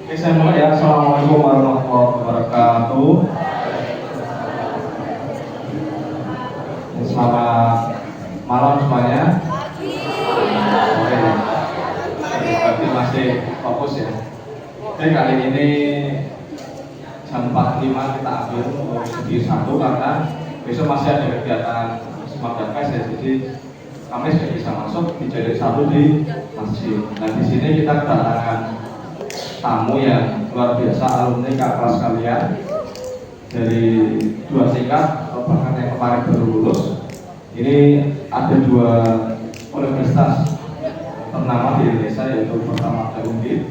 Saya mulai ya. Assalamualaikum warahmatullahi wabarakatuh. Selamat malam semuanya. Oke, berarti masih fokus ya. Oke, kali ini jam 45 kita ambil untuk segi 1 karena besok masih ada kegiatan Semangat Fest ya. Jadi kami sudah bisa masuk di jadi 1 di masjid. Nah, di sini kita kedatangan tamu yang luar biasa, alumni kakak kelas kalian dari 2 tingkat atau bahkan yang kemarin baru lulus. Ini ada 2 universitas ternama di Indonesia, yaitu pertama ada UNDIP,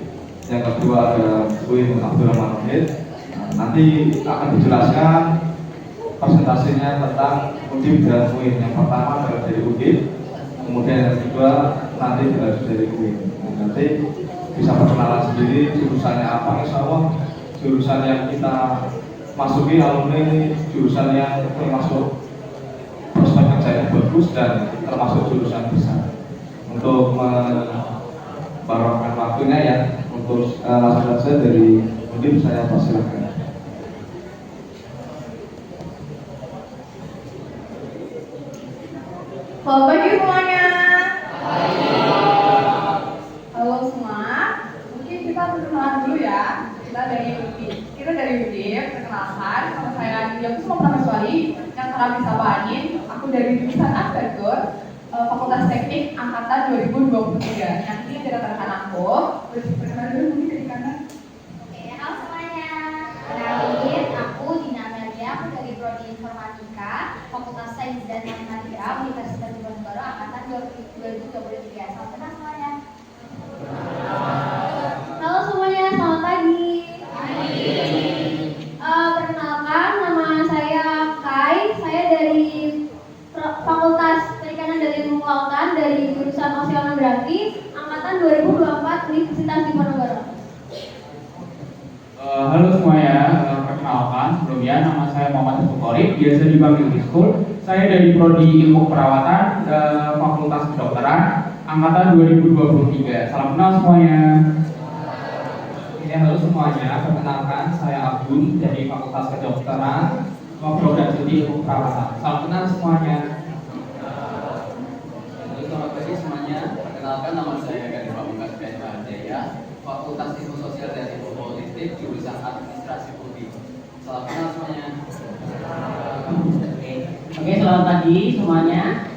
yang kedua ada UIN Abdurrahman Wahid. Nanti akan dijelaskan presentasinya tentang UNDIP dan UIN. Yang pertama adalah dari UNDIP, kemudian yang kedua nanti berasal dari UIN. Nanti bisa perkenalan sendiri jurusannya apa. Insya Allah jurusan yang kita masuki alumni ini jurusan yang termasuk prospek kerjanya bagus dan termasuk jurusan besar. Untuk membarokkan waktunya ya, untuk langsung saja dari mungkin saya persilakan. Selamat pagi semuanya. Halo semua. Mungkin kita perkenalan dulu ya. Kita dari UNDIP. Perkenalkan, sama saya Dia Kusuma Prameswari yang kerap disapa Anin. Aku dari jurusan Arsitektur, Fakultas Teknik Angkatan 2023. Yang ini ada rekan aku. Perkenalan dulu mungkin dari kanan. Oke, halo semuanya. Kenalin, aku Dina Amelia. Aku dari Prodi Informatika, Fakultas Sains dan Matematika, Universitas Diponegoro, Angkatan 2023. Salam kenal semuanya. Halo semuanya, selamat pagi. Perkenalkan, nama saya Kai. Saya dari Fakultas Perikanan dan Ilmu Kelautan dari jurusan Oceanografi, Angkatan 2024, Universitas Diponegoro. Halo semuanya, perkenalkan sebelumnya nama saya Muhammad Bukhari, biasa dipanggil Iskul. Saya dari Prodi Ilmu Perawatan, Fakultas Kedokteran, Angkatan 2023. Salam kenal semuanya. Ya, halo semuanya, perkenalkan saya Agun dari Fakultas Kedokteran, Program Studi Ilmu Perawatan. Salam kenal semuanya. Halo, selamat pagi semuanya. Perkenalkan, nama saya Gadi Pamungkas Jaya, Fakultas Ilmu Sosial dan Ilmu Politik, jurusan Administrasi Publik. Salam kenal semuanya. Oke, selamat pagi semuanya.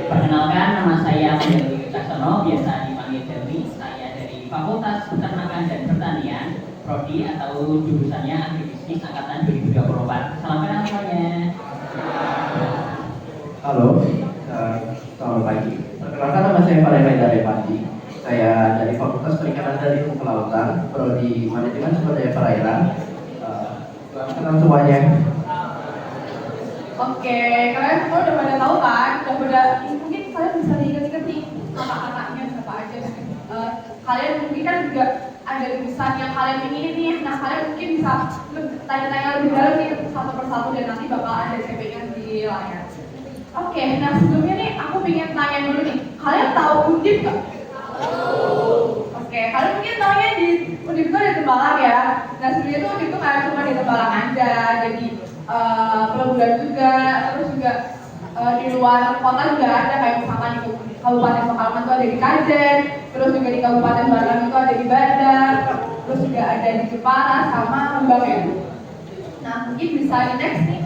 Perkenalkan, nama saya Fadil Caksono, biasa dipanggil Delmi. Saya dari Fakultas Peternakan dan Pertanian, Prodi atau jurusannya Agribisnis Angkatan 2024. Salam kenal semuanya. Halo, selamat pagi. Perkenalkan, nama saya Valera Darepati. Saya dari Fakultas Perikanan dan Ilmu Kelautan, Prodi Manajemen Sumber Daya Perairan. Selamat kenal semuanya. Oke, kalian semua udah pada tahu kan? Mungkin kalian bisa diingat-ingat nih kakak-kakaknya siapa aja. Kalian mungkin kan juga ada jurusan yang kalian ingin nih. Nah, kalian mungkin bisa tanya-tanya lebih dalam nih satu persatu dan nanti bakal ada CP-nya di layar. Oke, nah sebelumnya nih aku pengen tanya dulu nih. Kalian tahu UNDIP nggak? Oke, kalian mungkin taunya di UNDIP itu ada Tembalang ya. Nah sebenarnya tuh UNDIP itu nggak cuma di Tembalang aja, jadi pelabuhan juga, terus juga di luar kota juga ada, kayak misalkan di Kabupaten Pekalongan itu ada di Kajen, terus juga di Kabupaten Batam itu ada di Bandar, terus juga ada di Jepara sama Rembang ya. Nah mungkin bisa di next nih.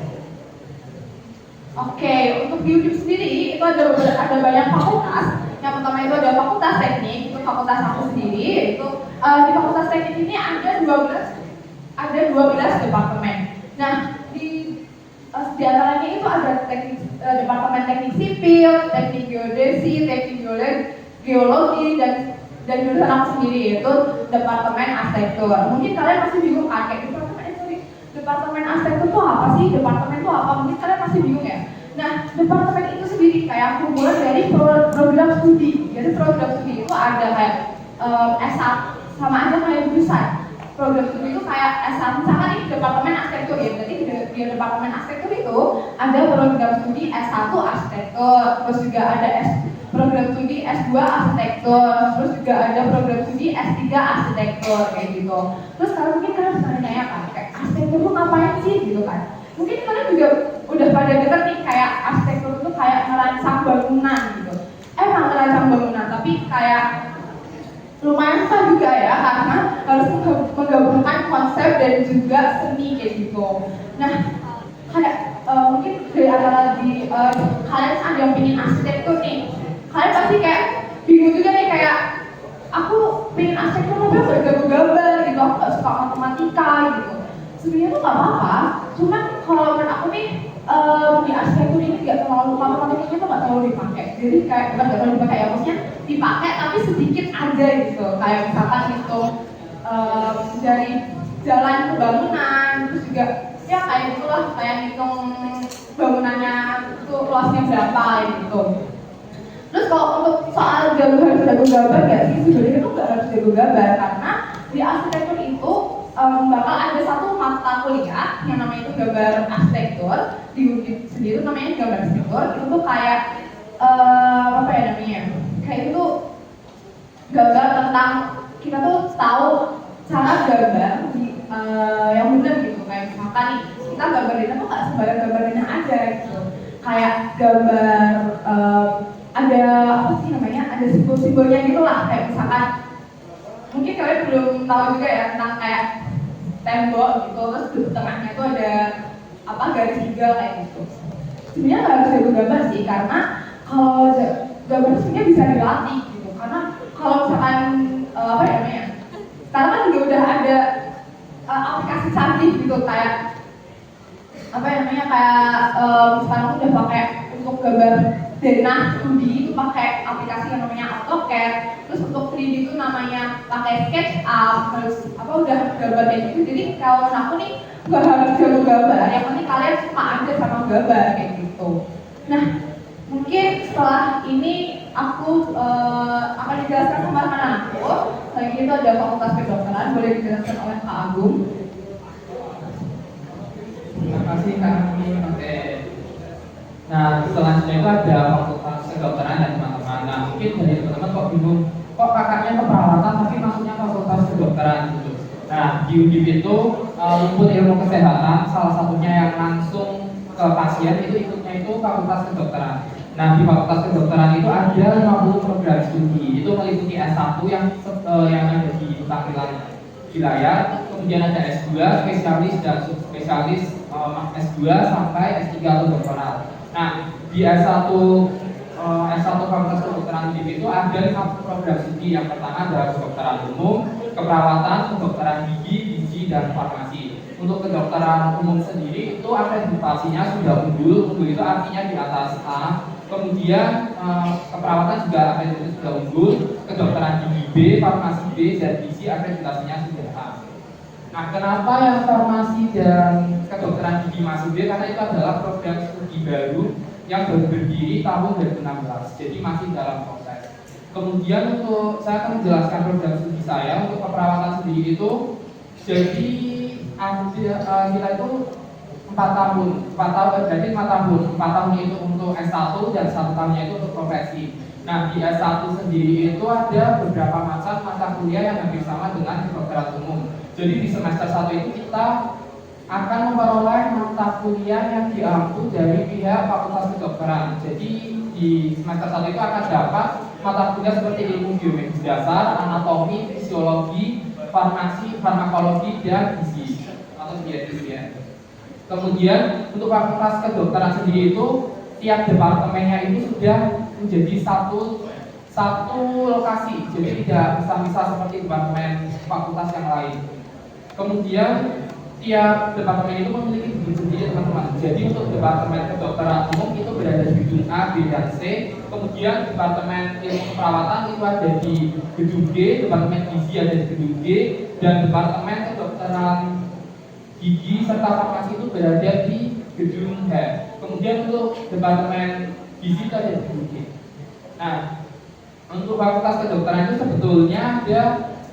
Oke, untuk di UNDIP sendiri itu ada banyak fakultas. Yang pertama itu ada Fakultas Teknik, itu fakultas aku sendiri, yaitu di Fakultas Teknik ini ada 12 departemen. Nah, di antaranya itu ada Departemen Teknik Sipil, Teknik Geodesi, Teknik Geologi, dan jurusan aku sendiri yaitu Departemen Arsitektur. Mungkin kalian masih bingung kan, kayak Departemen Arsitektur itu apa sih? Departemen itu apa? Mungkin kalian masih bingung ya. Nah, departemen itu sendiri kayak kumpulan dari program studi. Jadi program studi itu ada kayak S1 sama aja kayak jurusan. Program studi itu kayak S1, misalkan ini Departemen Arsitektur ya. Jadi di Departemen Arsitektur itu ada program studi S1 Arsitektur, terus juga ada program studi S2 arsitektur, terus juga ada program studi S3 arsitektur kayak gitu. Terus kalau mungkin kalian harus tanya kan, kayak arsitektur itu ngapain sih gitu kan? Mungkin kalian juga udah pada denger nih kayak arsitektur itu kayak ngerancang bangunan gitu. Emang ngerancang bangunan, tapi kayak lumayan susah juga ya karena harus menggabungkan konsep dan juga seni kayak gitu. Nah, kayak mungkin dari antara kalian ada yang pengen arsitektur nih, kalian pasti kayak bingung juga nih kayak aku pengen arsitektur tapi aku udah gambar gitu, aku gak suka matematika gitu. Sebenarnya tuh gak apa-apa, cuman kalau menurut aku nih di arsitektur ini gak terlalu matematikanya tuh gak terlalu dipakai. Jadi kayak bukan gak terlalu dipakai ya, maksudnya dipakai tapi sedikit aja gitu. Kayak misalkan gitu dari jalan ke bangunan, terus juga ya kayak gitulah, kayak ngitung bangunannya itu luasnya berapa gitu. Terus kalau untuk soal harus jago gambar nggak sih, sebenarnya itu nggak harus jago gambar karena di arsitektur itu bakal ada satu mata kuliah yang namanya itu gambar arsitektur di UNIF sendiri namanya gambar arsitektur. Itu tuh kayak apa ya namanya, kayak itu tuh gambar tentang kita tuh tahu cara gambar yang benar gitu. Kayak misalkan nih kita gambar dana tuh nggak sembarang gambar dana aja gitu, kayak gambar ada apa sih namanya, ada simbol-simbolnya gitu lah. Kayak misalkan mungkin kalian belum tahu juga ya tentang kayak tembok gitu, terus di tengahnya itu ada apa, garis tiga kayak gitu. Sebenarnya nggak harus jago gambar sih, karena kalau gambar sebenarnya bisa dilatih gitu. Karena kalau misalkan apa ya namanya, sekarang kan juga udah ada aplikasi canggih gitu, kayak apa ya namanya, kayak sekarang udah pakai untuk gambar denah 2D itu pakai aplikasi yang namanya AutoCAD, terus untuk 3D itu namanya pakai SketchUp, terus apa udah gambar kayak gitu. Jadi kalau aku nih nggak harus jago gambar, yang penting kalian suka aja sama gambar kayak gitu. Nah, mungkin setelah ini aku akan dijelaskan sama rekan aku. Lagi itu ada Fakultas Kedokteran, boleh dijelaskan oleh Kak Agung. Terima kasih Kak Ami. Oke. Nah, selanjutnya itu ada Fakultas Kedokteran dan teman-teman. Nah, mungkin dari teman-teman kok bingung, kok kakaknya keperawatan tapi masuknya Fakultas Kedokteran gitu. Nah, di UNIF itu lingkup ilmu kesehatan, salah satunya yang langsung ke pasien itu ikutnya itu Fakultas Kedokteran. Nah, di Fakultas Kedokteran itu ada 50 program studi. Itu meliputi S1 yang ada di tampilan di layar, kemudian ada S2, spesialis dan subspesialis S2 sampai S3 atau doktoral. Nah, di S1 Fakultas Kedokteran UNIF itu ada 5 program studi. Yang pertama adalah kedokteran umum, keperawatan, kedokteran gizi, dan farmasi. Untuk kedokteran umum sendiri itu akreditasinya sudah unggul itu artinya di atas A. Kemudian keperawatan juga akreditasinya sudah unggul, kedokteran gigi B, farmasi B, dan gizi akreditasinya sudah A. Nah, kenapa yang farmasi dan kedokteran gigi masih B? Karena itu adalah program studi baru yang baru berdiri tahun 2016, jadi masih dalam proses. Kemudian untuk saya akan menjelaskan program studi saya untuk keperawatan sendiri itu, jadi kita itu 4 tahun, berarti 4 tahun. 4 tahun itu untuk S1 dan 1 tahunnya itu untuk profesi. Nah, di S1 sendiri itu ada beberapa macam mata kuliah yang hampir sama dengan kedokteran umum. Jadi di semester 1 itu kita akan memperoleh mata kuliah yang diampu dari pihak Fakultas Kedokteran. Jadi di semester 1 itu akan dapat mata kuliah seperti ilmu biomedis dasar, anatomi, fisiologi, farmasi, farmakologi, dan gizi atau biologi. Kemudian untuk Fakultas Kedokteran sendiri itu tiap departemennya ini sudah menjadi satu lokasi, jadi tidak misah-misah seperti departemen fakultas yang lain. Kemudian tiap departemen itu memiliki gedung sendiri, teman-teman. Jadi untuk departemen kedokteran umum itu berada di gedung A, B, dan C. Kemudian departemen ilmu keperawatan itu ada di gedung G, departemen gizi ada di gedung G, dan departemen kedokteran gigi serta farmasi itu berada di gedung H. Kemudian untuk departemen gizi itu ada di gedung G. Nah, untuk Fakultas Kedokteran itu sebetulnya ada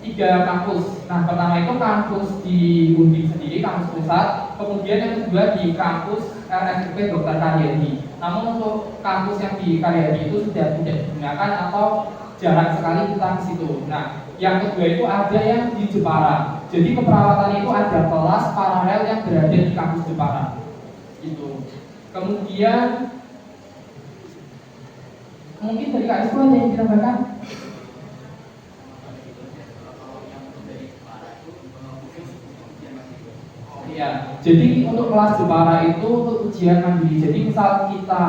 3 kampus. Nah, pertama itu kampus di Undip sendiri, kampus pusat. Kemudian yang kedua di kampus RSUP Dr. Karyadi. Namun untuk kampus yang di Karyadi itu sudah tidak digunakan atau jarang sekali kita ke situ. Nah, yang kedua itu ada yang di Jepara. Jadi keperawatan itu ada kelas paralel yang berada di kampus Jepara. Itu. Kemudian mungkin dari Kak Isku ada yang ditambahkan? Ya, jadi untuk kelas Jepara itu untuk ujian mandiri. Jadi misal kita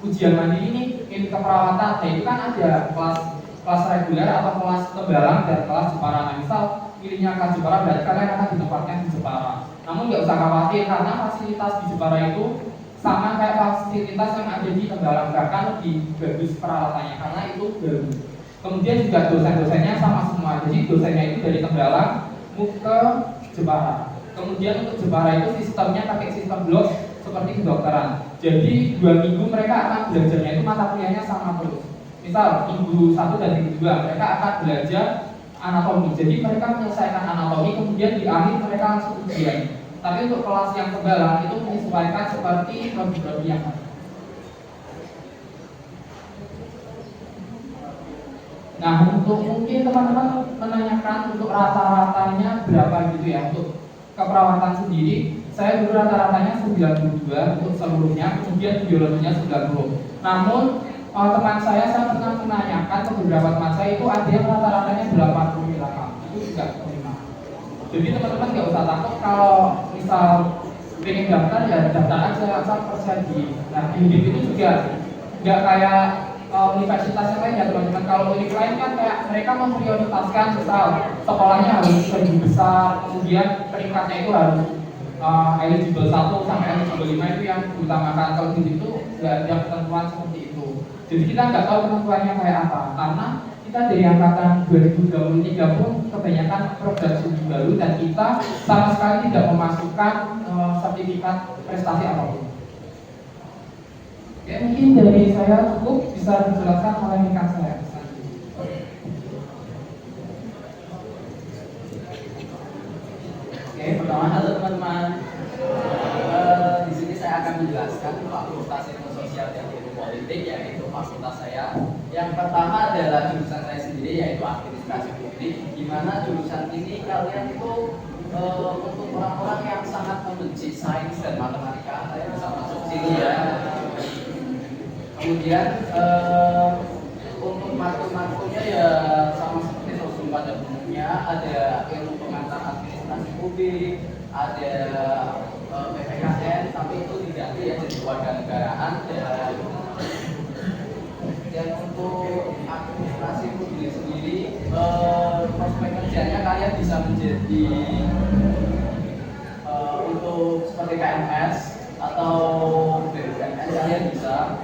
ujian mandiri ini keperawatan, nah itu kan ada kelas reguler atau kelas tembalang dan kelas Jepara. Nah, misal pilihnya kelas Jepara berarti kalian akan ditempatkan di Jepara. Namun nggak usah khawatir karena fasilitas di Jepara itu sama kayak fasilitas yang ada di tembalang, bahkan lebih bagus peralatannya karena itu baru. Kemudian juga dosen-dosennya sama semua. Jadi dosennya itu dari tembalang ke Jepara. Kemudian untuk Jepara itu sistemnya pakai sistem blok seperti kedokteran. Jadi 2 minggu mereka akan belajarnya itu mata kuliahnya sama terus. Misal minggu 1 dan minggu 2 mereka akan belajar anatomi. Jadi mereka menyelesaikan anatomi, kemudian di akhir mereka langsung ujian. Tapi untuk kelas yang tembalang itu menyesuaikan seperti prodi-prodi yang ada. Nah, untuk mungkin teman-teman menanyakan untuk rata-ratanya berapa gitu ya untuk keperawatan sendiri, saya dulu rata-ratanya 92 untuk seluruhnya, kemudian biologinya 90. Namun teman saya pernah menanyakan ke beberapa teman saya itu ada yang rata-ratanya 88, itu juga terima. Jadi teman-teman nggak usah takut kalau misal pengen daftar ya daftar aja asal percaya di. Nah, di itu juga nggak kayak universitas yang lain ya teman-teman. Kalau univ lain kan kayak mereka memprioritaskan misal sekolahnya harus lebih besar, kemudian peringkatnya itu harus eligible 1 sampai eligible 5 itu yang diutamakan. Kalau di situ nggak ada ketentuan seperti itu. Jadi kita nggak tahu ketentuannya kayak apa karena kita dari angkatan 2023 pun kebanyakan program studi baru dan kita sama sekali tidak memasukkan sertifikat prestasi apapun. Ya, mungkin dari saya cukup bisa dijelaskan oleh rekan saya. Oke, pertama halo teman-teman. Di sini saya akan menjelaskan fakultas ilmu sosial dan ilmu politik, yaitu fakultas saya. Yang pertama adalah jurusan saya sendiri, yaitu administrasi publik. Di mana jurusan ini kalian itu untuk orang-orang yang sangat membenci sains dan matematika, saya bisa masuk sini ya. Kemudian untuk matkul-matkulnya ya sama seperti sosum pada umumnya, ada ilmu pengantar administrasi publik, ada PPKN, tapi itu tidak ya jadi kewarganegaraan dan untuk administrasi publik sendiri prospek kerjanya kalian bisa menjadi untuk seperti KMS atau BUMN kalian bisa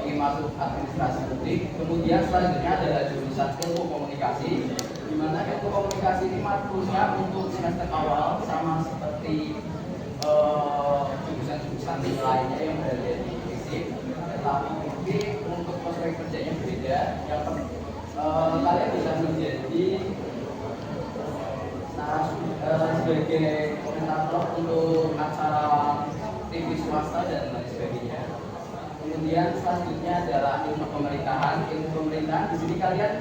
ingin masuk administrasi publik. Kemudian selanjutnya adalah jurusan ilmu komunikasi, di mana ilmu komunikasi ini matkulnya untuk semester awal sama seperti jurusan-jurusan lainnya yang berada di FISIP, tetapi untuk prospek kerjanya berbeda. Yang kalian bisa menjadi sebagai komentator untuk acara TV swasta dan lain sebagainya. Kemudian selanjutnya adalah ilmu pemerintahan. Ilmu pemerintahan di sini kalian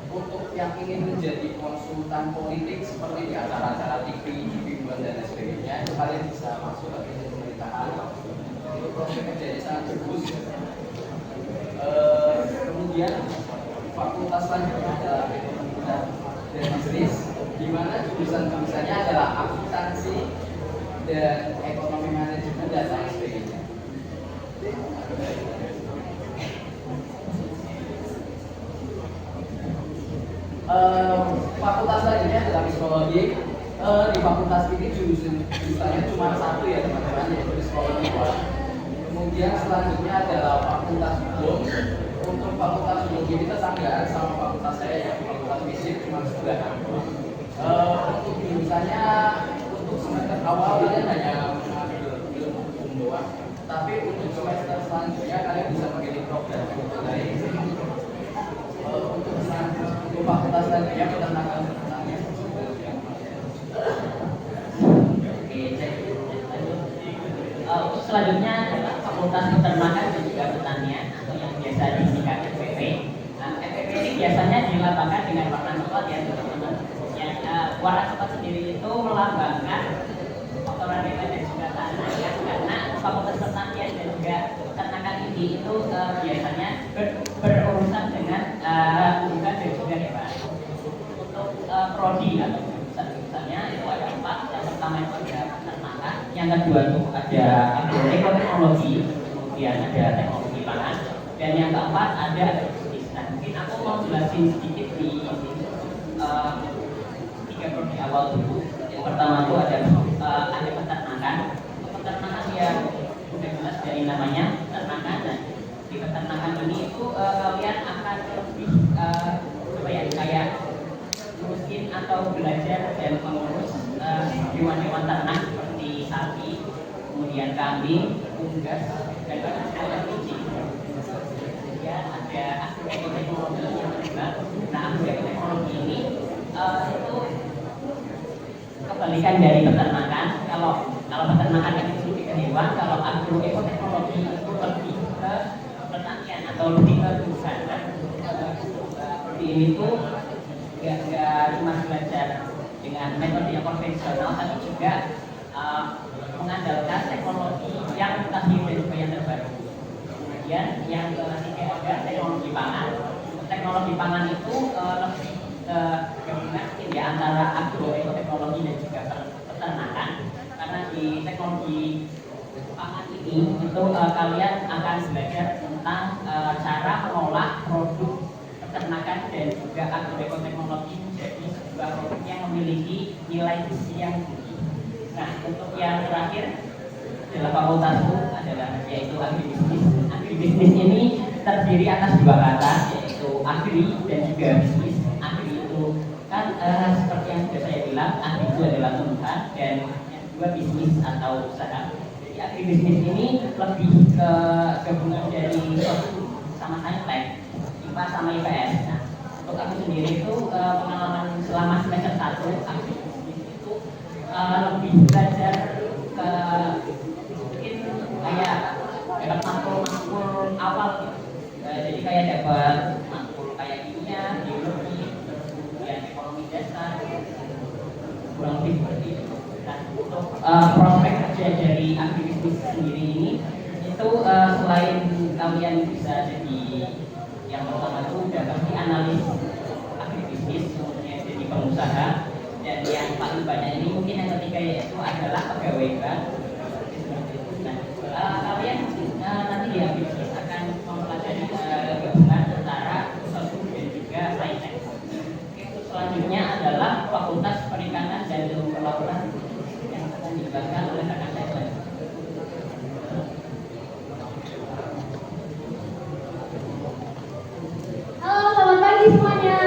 untuk yang ingin menjadi konsultan politik seperti di acara-acara TV, hiburan dan lain sebagainya, itu kalian bisa masuk ke ilmu pemerintahan. Itu proses kerjanya sangat bagus. Kemudian fakultas selanjutnya adalah ekonomi dan bisnis, di mana jurusannya adalah akuntansi dan ekonomi manajemen dan lain sebagainya. Fakultas selanjutnya adalah psikologi. Di fakultas ini jurusannya cuma satu ya teman-teman, yaitu psikologi. Kemudian selanjutnya adalah fakultas hukum. Untuk fakultas hukum ini tetanggaan sama fakultas saya ya, fakultas fisik cuma sebelah. Untuk jurusannya untuk semester awal kalian hanya mengambil ilmu hukum doang. Tapi untuk semester selanjutnya kalian bisa mengikuti program lain. Untuk fakultas selanjutnya peternakan. Untuk selanjutnya adalah fakultas peternakan dan juga warna coklat sendiri itu melambangkan kotoran hewan dan juga tanah ya, karena fakultas pertanian dan juga peternakan ini itu biasanya berurusan dengan lingkungan dan juga hewan. Untuk prodi atau jurusan-jurusannya itu ada 4. Yang pertama itu ada peternakan, yang kedua itu ada agroteknologi, kemudian ada teknologi pangan, dan yang keempat ada agribisnis. Nah, mungkin aku mau jelasin sedikit di tiga prodi awal dulu. Yang pertama itu ada peternakan. Peternakan yang sudah jelas dari namanya peternakan. Nah, di peternakan ini itu kalian akan lebih kayak ngurusin atau belajar dan mengurus hewan-hewan ternak seperti sapi, kemudian kambing, unggas, dan ada kucing. Kemudian ada agroteknologi yang kedua. Nah, agroteknologi ini itu kebalikan dari peternakan. Kalau peternakan itu lebih ke hewan, kalau agroteknologi itu lebih ke pertanian atau lebih ke perusahaan. Seperti ini tuh nggak cuma belajar dengan metode yang konvensional, tapi juga mengandalkan teknologi yang mutakhir dan juga yang terbaru. Kemudian yang ketiga ada teknologi pangan. Teknologi pangan itu lebih gabungan ya antara agroteknologi dan juga peternakan, karena di teknologi pangan ini itu kalian akan belajar tentang cara mengolah produk peternakan dan juga agroteknologi menjadi sebuah produk yang memiliki nilai gizi yang tinggi. Nah, untuk yang terakhir adalah fakultasku adalah yaitu agribisnis. Agribisnis ini terdiri atas 2 kata, yaitu agri dan juga bisnis. Agri itu kan seperti yang sudah saya bilang, agri itu adalah tumbuhan, dan yang kedua bisnis atau usaha. Jadi agribisnis ini lebih ke gabungan dari sama saintek, IPA sama IPS. Nah, untuk aku sendiri itu pengalaman selama semester 1 agribisnis itu lebih belajar ke mungkin kayak dapat makul awal gitu. Jadi kayak dapat makul kayak kimia, biologi, kemudian ekonomi dasar, kurang lebih seperti itu. Nah, untuk prospek kerja dari agribisnis sendiri ini itu selain kalian bisa jadi yang pertama itu udah pasti analis agribisnis, kemudian jadi pengusaha, dan yang paling banyak ini mungkin yang ketiga yaitu adalah pegawai bank. Nah, kalian nanti di agribisnis akan mempelajari gabungan antara sosum dan juga saintek. Untuk selanjutnya adalah Fakultas Perikanan dan Ilmu Kelautan yang akan dijelaskan oleh rekan saya. Halo, selamat pagi semuanya.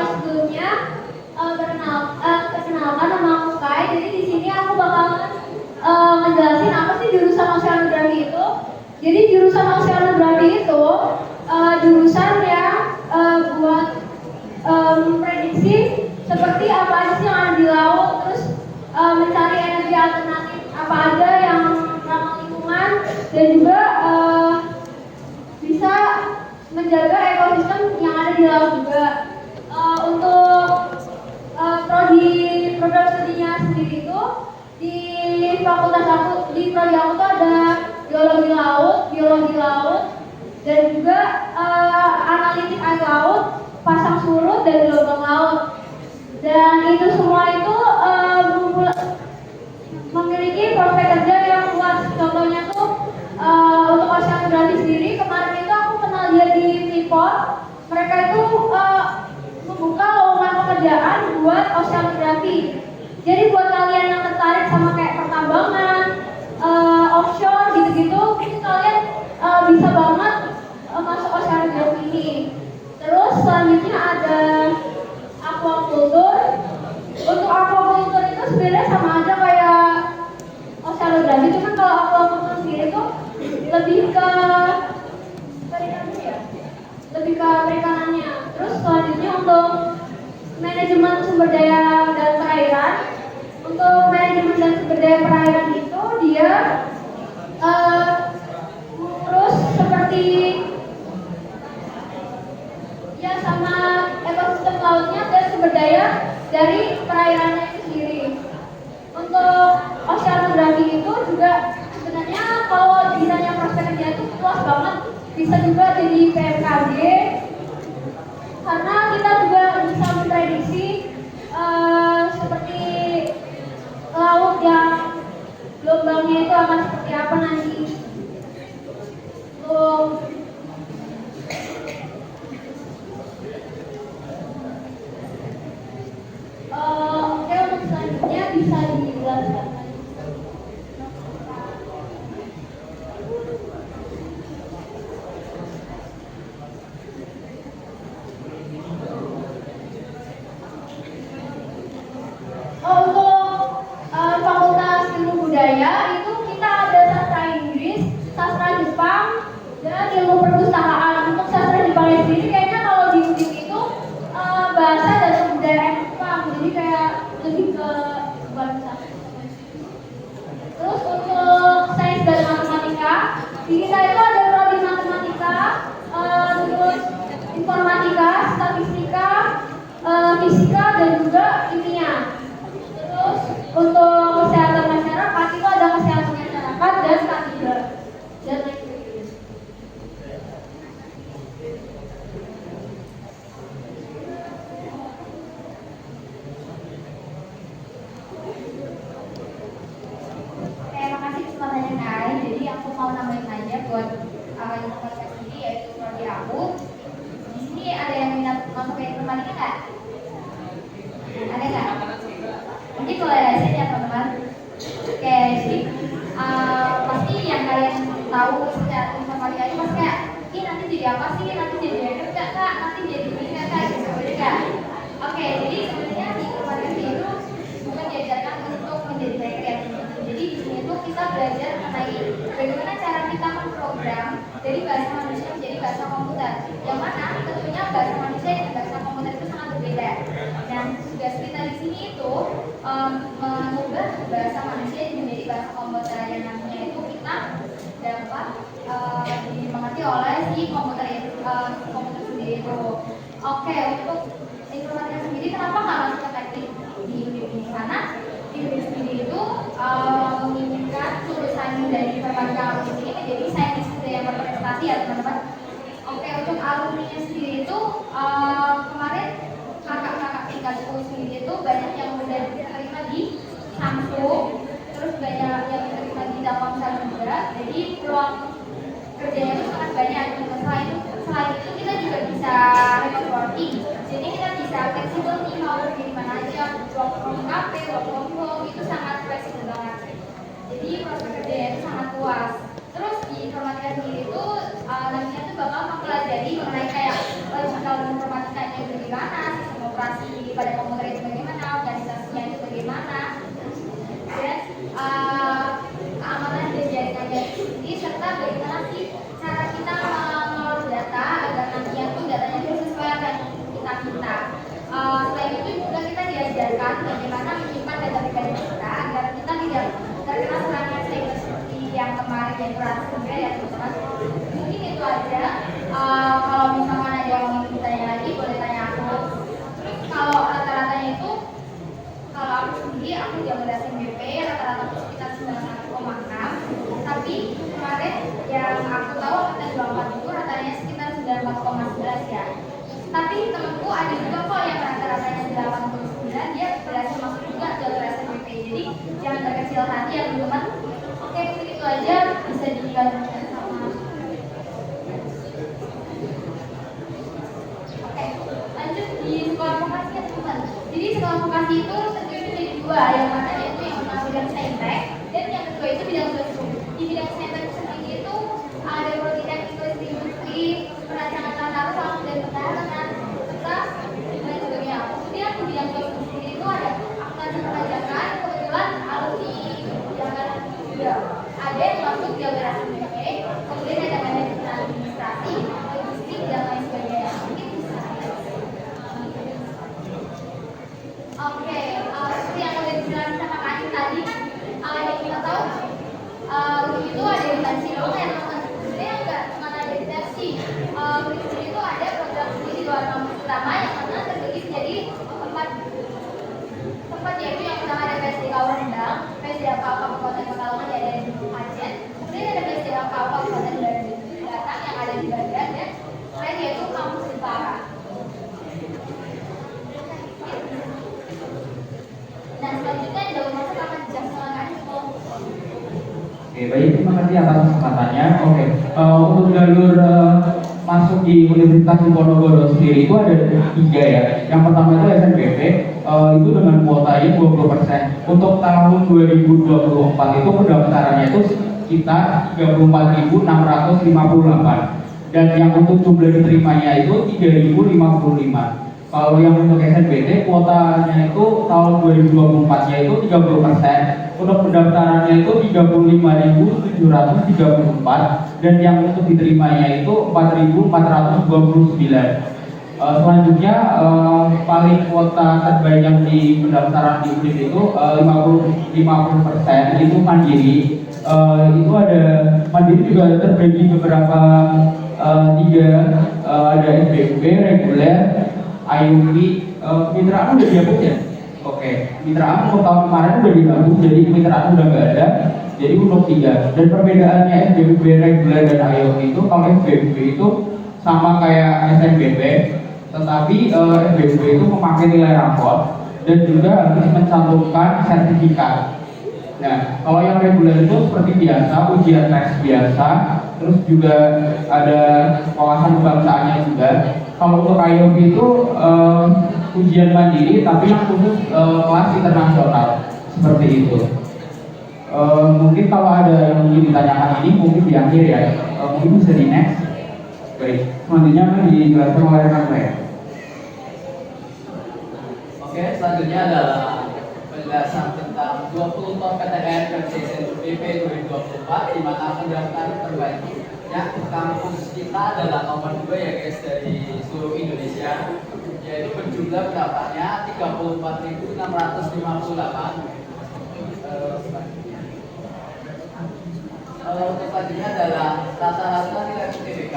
Sebelumnya perkenalkan nama aku Kai. Jadi di sini aku bakalan ngejelasin apa sih jurusan oceanografi itu. Jadi jurusan oceanografi itu jurusan yang buat memprediksi seperti apa aja sih yang ada di laut, terus mencari energi alternatif apa aja yang ramah lingkungan, dan juga bisa menjaga ekosistem yang ada di laut juga. Untuk program studinya sendiri itu di fakultas aku, di prodi aku tuh ada biologi laut, dan juga analitik air laut, pasang surut, dan gelombang laut. Dan itu semua itu memiliki prospek kerja yang luas. Contohnya tuh untuk oceanografi sendiri, kemarin itu aku pernah lihat di Freeport, mereka itu membuka lowongan pekerjaan buat oceanografi. Jadi buat kalian yang tertarik sama kayak pertambangan, offshore gitu-gitu, mungkin kalian bisa banget masuk oceanografi ini. Terus selanjutnya ada aquaculture. Untuk aquaculture itu sebenarnya sama aja kayak oceanografi, cuman kalau aquaculture sendiri itu lebih ke perikanannya ya, lebih ke perikanannya. Terus selanjutnya untuk manajemen sumber daya dan perairan. Untuk manajemen dan sumber daya perairan itu dia mengurus seperti ya sama sumber daya dari perairannya itu sendiri. Untuk oceanografi itu juga sebenarnya kalau ditanya prospek kerja itu luas banget, bisa juga jadi PMKG karena kita juga bisa memprediksi seperti laut yang gelombangnya itu akan seperti apa nanti. Oke, untuk selanjutnya bisa dijelaskan. Untuk Fakultas Ilmu Budaya itu kita ada sastra Inggris, sastra Jepang, dan ilmu perpustakaan. Untuk sastra Jepang sendiri kayaknya kalau di UNIF itu bahasa dan kebudayaan Jepang, jadi kayak lebih ke bahasa. Terus untuk sains dan matematika, di kita itu ada prodi matematika, terus informatika, statistika, fisika, dan juga kimia. Terus untuk kesehatan masyarakat itu ada kesehatan masyarakat dan K3 dan lain sebagainya. Oke, makasih kesempatannya Kai. Jadi aku mau nambahin aja buat informatika sendiri yaitu prodi aku. Di sini ada yang minat masuk ke informatika nggak? Ada nggak? Mungkin boleh raise ya teman-teman. Oke, jadi pasti yang kalian tahu secara informatika itu pasti kayak, ini nanti jadi apa sih? Nanti jadi hacker nggak kak? Nanti jadi ini nggak kak? Gitu, bener nggak? Oke, jadi sebenarnya di informatika itu bukan diajarkan untuk menjadi hacker ya teman-teman. Jadi di sini tuh kita belajar mengenai bagaimana cara kita memprogram dari bahasa manusia menjadi bahasa komputer. Yang mana tentunya bahasa manusia dan bahasa komputer itu sangat berbeda. Dan tugas kita di sini itu mengubah bahasa manusia menjadi bahasa komputer yang nantinya itu kita dapat dimengerti oleh si komputer itu komputer sendiri itu. Oke, untuk informatika sendiri kenapa nggak masuk ke teknik di UNIF ini? Karena di UNIF sendiri itu menginginkan jurusan dari informatika ini menjadi sains yang berprestasi ya teman-teman. Oke, untuk alumninya sendiri itu kemarin kakak-kakak tingkatku sendiri itu banyak yang udah diterima di Samsung, terus banyak yang diterima di Telkomsel juga. Jadi peluang kerjanya itu sangat banyak. Selain itu kita juga bisa remote working. Jadi kita bisa fleksibel nih mau pergi di mana aja, work from cafe, work from home itu sangat fleksibel banget. Jadi prospek kerjanya itu sangat luas. Terus di informatika sendiri itu nantinya tuh bakal mempelajari mengenai kayak logical informatikanya bagaimana, sistem operasi pada komputer itu bagaimana, organisasinya itu bagaimana, dan keamanan dan jaringannya itu sendiri serta bagaimana sih cara kita mengelola data agar nantinya tuh datanya itu sesuai dengan kita minta. Selain itu juga kita diajarkan bagaimana menyimpan data pribadi kita agar kita tidak terkena serangan cyber seperti yang kemarin yang ransomware ya teman-teman. Mungkin itu aja. Kalau misalkan ada yang ingin ditanya lagi boleh tanya aku. Terus kalau rata-ratanya itu kalau aku sendiri aku jangan udah SMBP rata-rata itu sekitar 91,6. Tapi kemarin yang aku tahu angkatan 24 itu ratanya sekitar 94,11 ya. Tapi temanku ada juga kok yang rata-ratanya 89 dia berhasil masuk juga jalur SMBP. Jadi jangan terkecil hati ya teman-teman. Oke, mungkin itu aja bisa dilanjutkan sama. Oke, lanjut di sekolah vokasi ya teman-teman. Jadi sekolah vokasi itu terdiri dari dua, yang mana yaitu yang pertama bidang saintek dan yang kedua itu bidang sosial. Di bidang saintek sendiri itu ada politeknik industri, perancangan tata ruang dan pertahanan serta lain sebagainya. Kemudian di bidang sosial sendiri itu ada akuntansi perpajakan, kebetulan alumni jangan juga ada yang masuk jalur SMBP, kemudian ada manajemen administrasi, logistik dan lain sebagainya. Mungkin bisa. Oke, seperti yang udah dijelaskan sama Kak Ayu tadi kan tempat, yaitu yang pertama ada PSDK Rendang, PSDK Kabupaten Pekalongan yang ada di Kajen, kemudian ada PSDK Kabupaten Batang yang ada di Banjar, dan terakhir yaitu Kampus Utara. Nah, selanjutnya di dalam masa akan dijelaskan sekolah. Oke, baik, terima kasih atas kesempatannya. Oke, untuk jalur masuk di Universitas Diponegoro sendiri itu ada 3 ya. Yang pertama itu SNBP, itu dengan kuotanya 20%. Untuk tahun 2024 itu pendaftarannya itu sekitar 34.658. Dan yang untuk jumlah diterimanya itu 3.055. Kalau yang untuk SNBT kuotanya itu tahun 2024 nya itu 30%, untuk pendaftarannya itu 35.734 dan yang untuk diterimanya itu 4.429. Selanjutnya paling kuota terbaik yang di pendaftaran di UNIF itu 50% itu mandiri. Itu ada mandiri juga terbagi beberapa 3, ada SBB reguler, IUP, kemitraan udah dihapus ya? Oke, kemitraan untuk tahun kemarin udah dihapus, jadi kemitraan udah nggak ada. Jadi untuk 3. Dan perbedaannya SBB reguler dan IUP itu, kalau SBB itu sama kayak SNBP, tetapi SBB itu memakai nilai rapor dan juga harus mencantumkan sertifikat. Nah, kalau yang reguler itu seperti biasa, ujian tes biasa, terus juga ada wawasan kebangsaannya juga. Kalau untuk IOP itu ujian mandiri, tapi yang khusus kelas internasional seperti itu. Mungkin kalau ada yang ingin ditanyakan ini mungkin di akhir ya, mungkin bisa di next. Baik, selanjutnya akan dijelaskan oleh rekan saya. Oke, selanjutnya adalah penjelasan tentang 20 ton PTN versi SNBP 2024, di mana pendaftaran terbaiknya kampus kita adalah nomor 2 ya guys, dari seluruh Indonesia, yaitu berjumlah pendaftarnya 34.658. Untuk selanjutnya adalah rata-rata nilai UTBK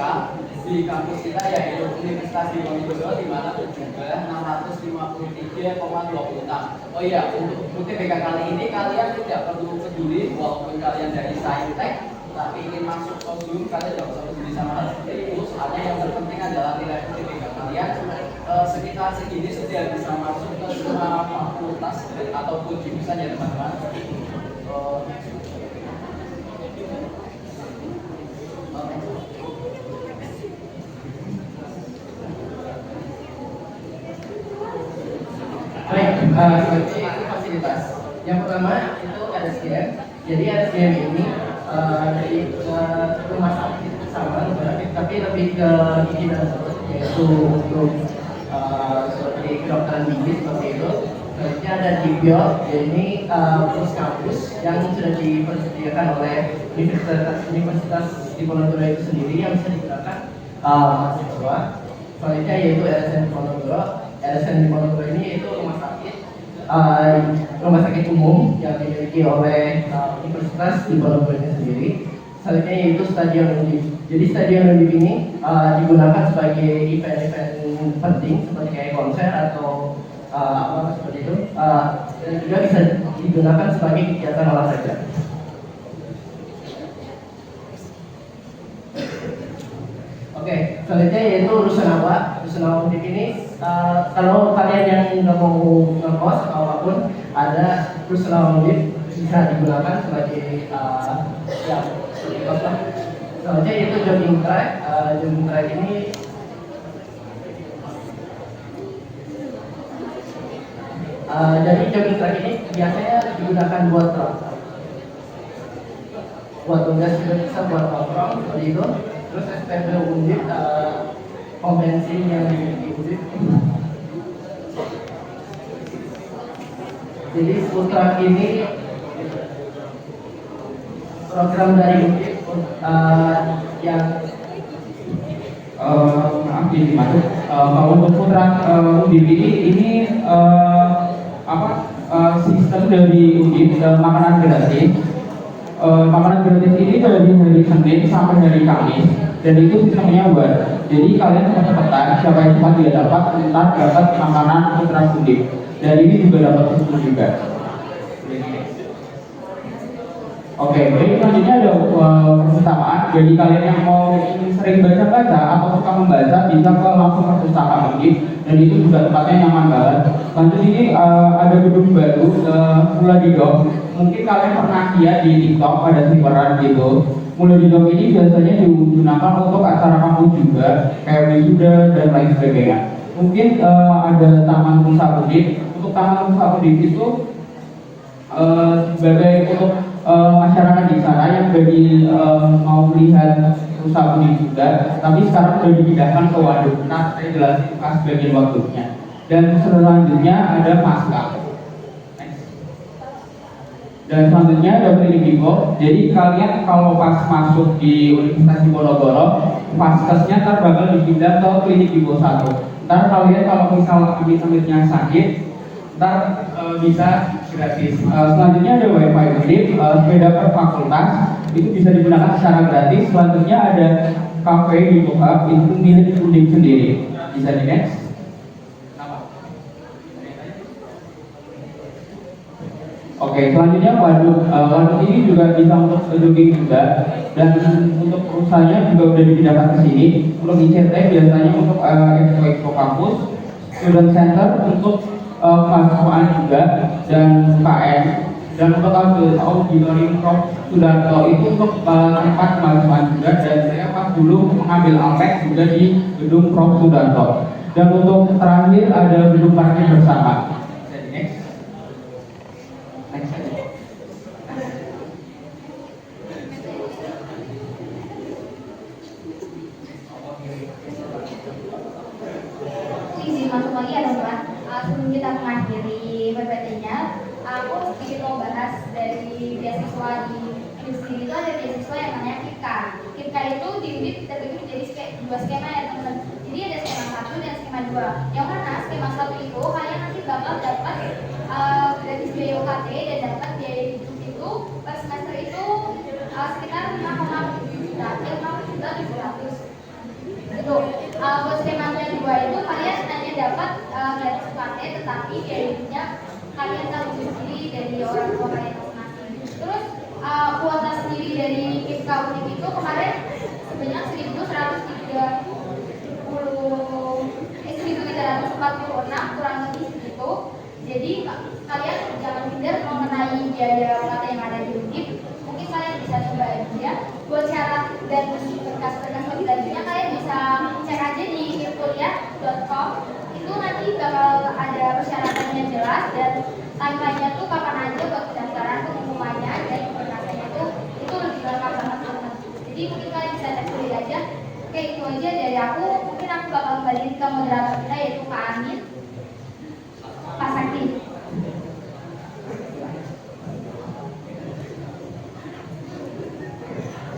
di kampus kita, yaitu Universitas Diponegoro, di mana berjumlah 653,26. Oh iya, untuk UTBK kali ini kalian tidak perlu peduli walaupun kalian dari Saintek tapi ingin masuk Zoom, kalian tidak usah peduli sama hal seperti itu. Soalnya yang terpenting adalah nilai UTBK kalian sekitar segini sudah bisa masuk ke semua fakultas ataupun jurusan ya teman-teman. Baik, seperti itu fasilitas. Yang pertama itu RSGM. Jadi RSGM ini dari rumah sakit sama rumah sakit, tapi lebih ke gigi dan perut, yaitu untuk seperti kedokteran gigi seperti itu. Selanjutnya ada Dibiol, ini plus kampus yang sudah dipersediakan oleh Universitas Diponegoro itu sendiri yang bisa digunakan mahasiswa. Selanjutnya yaitu LSN Diponegoro. LSN Diponegoro ini yaitu rumah sakit umum yang dimiliki oleh Universitas Diponegoro ini sendiri. Selanjutnya yaitu Stadion Undip. Jadi Stadion Undip ini digunakan sebagai event-event penting seperti kayak konser atau apa seperti itu, dan juga bisa digunakan sebagai kegiatan olahraga. Oke, selanjutnya yaitu Rusunawa. Rusunawa Undip ini kalau kalian yang nggak mau ngekos atau apapun, ada Rusunawa Undip bisa digunakan sebagai ya seperti kos lah. Selanjutnya yaitu jogging track. Jogging track ini jadi jogging track ini biasanya digunakan buat tugas, juga bisa buat nongkrong seperti itu. Terus SPB Undip, konvensi yang dimiliki Undip. Jadi Putra ini program dari Undip yang maaf dimaksud kalau untuk Putra Undip ini sistem dari Undip makanan gratis. Makanan gratis ini dari hari Senin sampai hari Kamis. dan itu sistemnya buat. Jadi kalian cepat-cepatan, siapa yang cepat dia dapat, entah dapat makanan putra kulit. Dan ini juga dapat susu juga. Oke, baik, selanjutnya ada perpustakaan. Jadi kalian yang mau sering baca-baca atau suka membaca bisa ke langsung ke perpustakaan ini, dan itu juga tempatnya nyaman banget. Lanjut ini ada gedung baru Mula Didok. Mungkin kalian pernah lihat di TikTok ada sliweran gitu. Mula Didok ini biasanya digunakan untuk acara kampus juga, kayak wisuda dan lain sebagainya. Mungkin ada Taman Nusa Udip. Untuk Taman Nusa Udip itu sebagai untuk masyarakat di sana yang bagi mau melihat Nusa Udip juga, tapi sekarang sudah dipindahkan ke waduk. Nah, saya jelasin pas bagian waduknya. Dan selanjutnya ada Pasca. Dan selanjutnya ada klinik Dipo. Jadi kalian kalau pas masuk di Universitas Diponegoro, Paskesnya ntar bakal dipindah ke klinik Dipo 1. Ntar kalian kalau misal amit-amitnya sakit, ntar bisa gratis. Selanjutnya ada wifi udip, sepeda per fakultas itu bisa digunakan secara gratis. Selanjutnya ada cafe di Hub, itu milik udip sendiri. Bisa di next. Oke, selanjutnya waduk. Waduk ini juga bisa untuk jogging juga, dan untuk perusahaannya juga udah dipindahkan ke sini. Untuk ICT biasanya untuk expo kampus, student center untuk mahasiswaan juga, dan KM. Dan untuk auditorium Prof Sudarto itu untuk tempat mahasiswaan juga, dan saya pas dulu mengambil alpek juga di gedung Prof Sudarto. Dan untuk terakhir ada gedung parkir bersama. Izin masuk lagi ya teman-teman. Sebelum kita mengakhiri PPT-nya, aku sedikit mau bahas dari beasiswa di industri. Itu ada beasiswa yang namanya KIPKA. KIPKA itu di UNIP terbagi menjadi dua skema ya teman-teman. Jadi ada skema 1 dan skema 2. Yang mana skema 1 itu kalian nanti bakal dapat gratis biaya UKT dan dapat biaya hidup itu per semester itu sekitar 5,7 juta, 5,700. Itu buat skema yang 2 itu kalian hanya dapat gratis UKT, tetapi biaya hidupnya kalian tanggung sendiri dari orang tua kalian masing-masing. Terus kuota sendiri dari KIPKA UNIP itu kemarin sebanyak 1.346 kurang lebih segitu. Jadi kalian jangan minder mengenai biaya UKT yang ada di UNIP. Mungkin kalian bisa coba aja. Buat syarat dan berkas-berkas lebih lanjutnya kalian bisa cek aja di kuliah.com. Itu nanti bakal ada persyaratannya jelas dan timeline-nya tuh kapan aja buat pendaftaran, pengumumannya dan berkasnya itu lebih lengkap banget teman-teman. Jadi mungkin kalian bisa cek sendiri aja. Oke, itu aja dari aku. Mungkin aku bakal kembali ke moderator kita yaitu Kak Amin, Pak Sakti.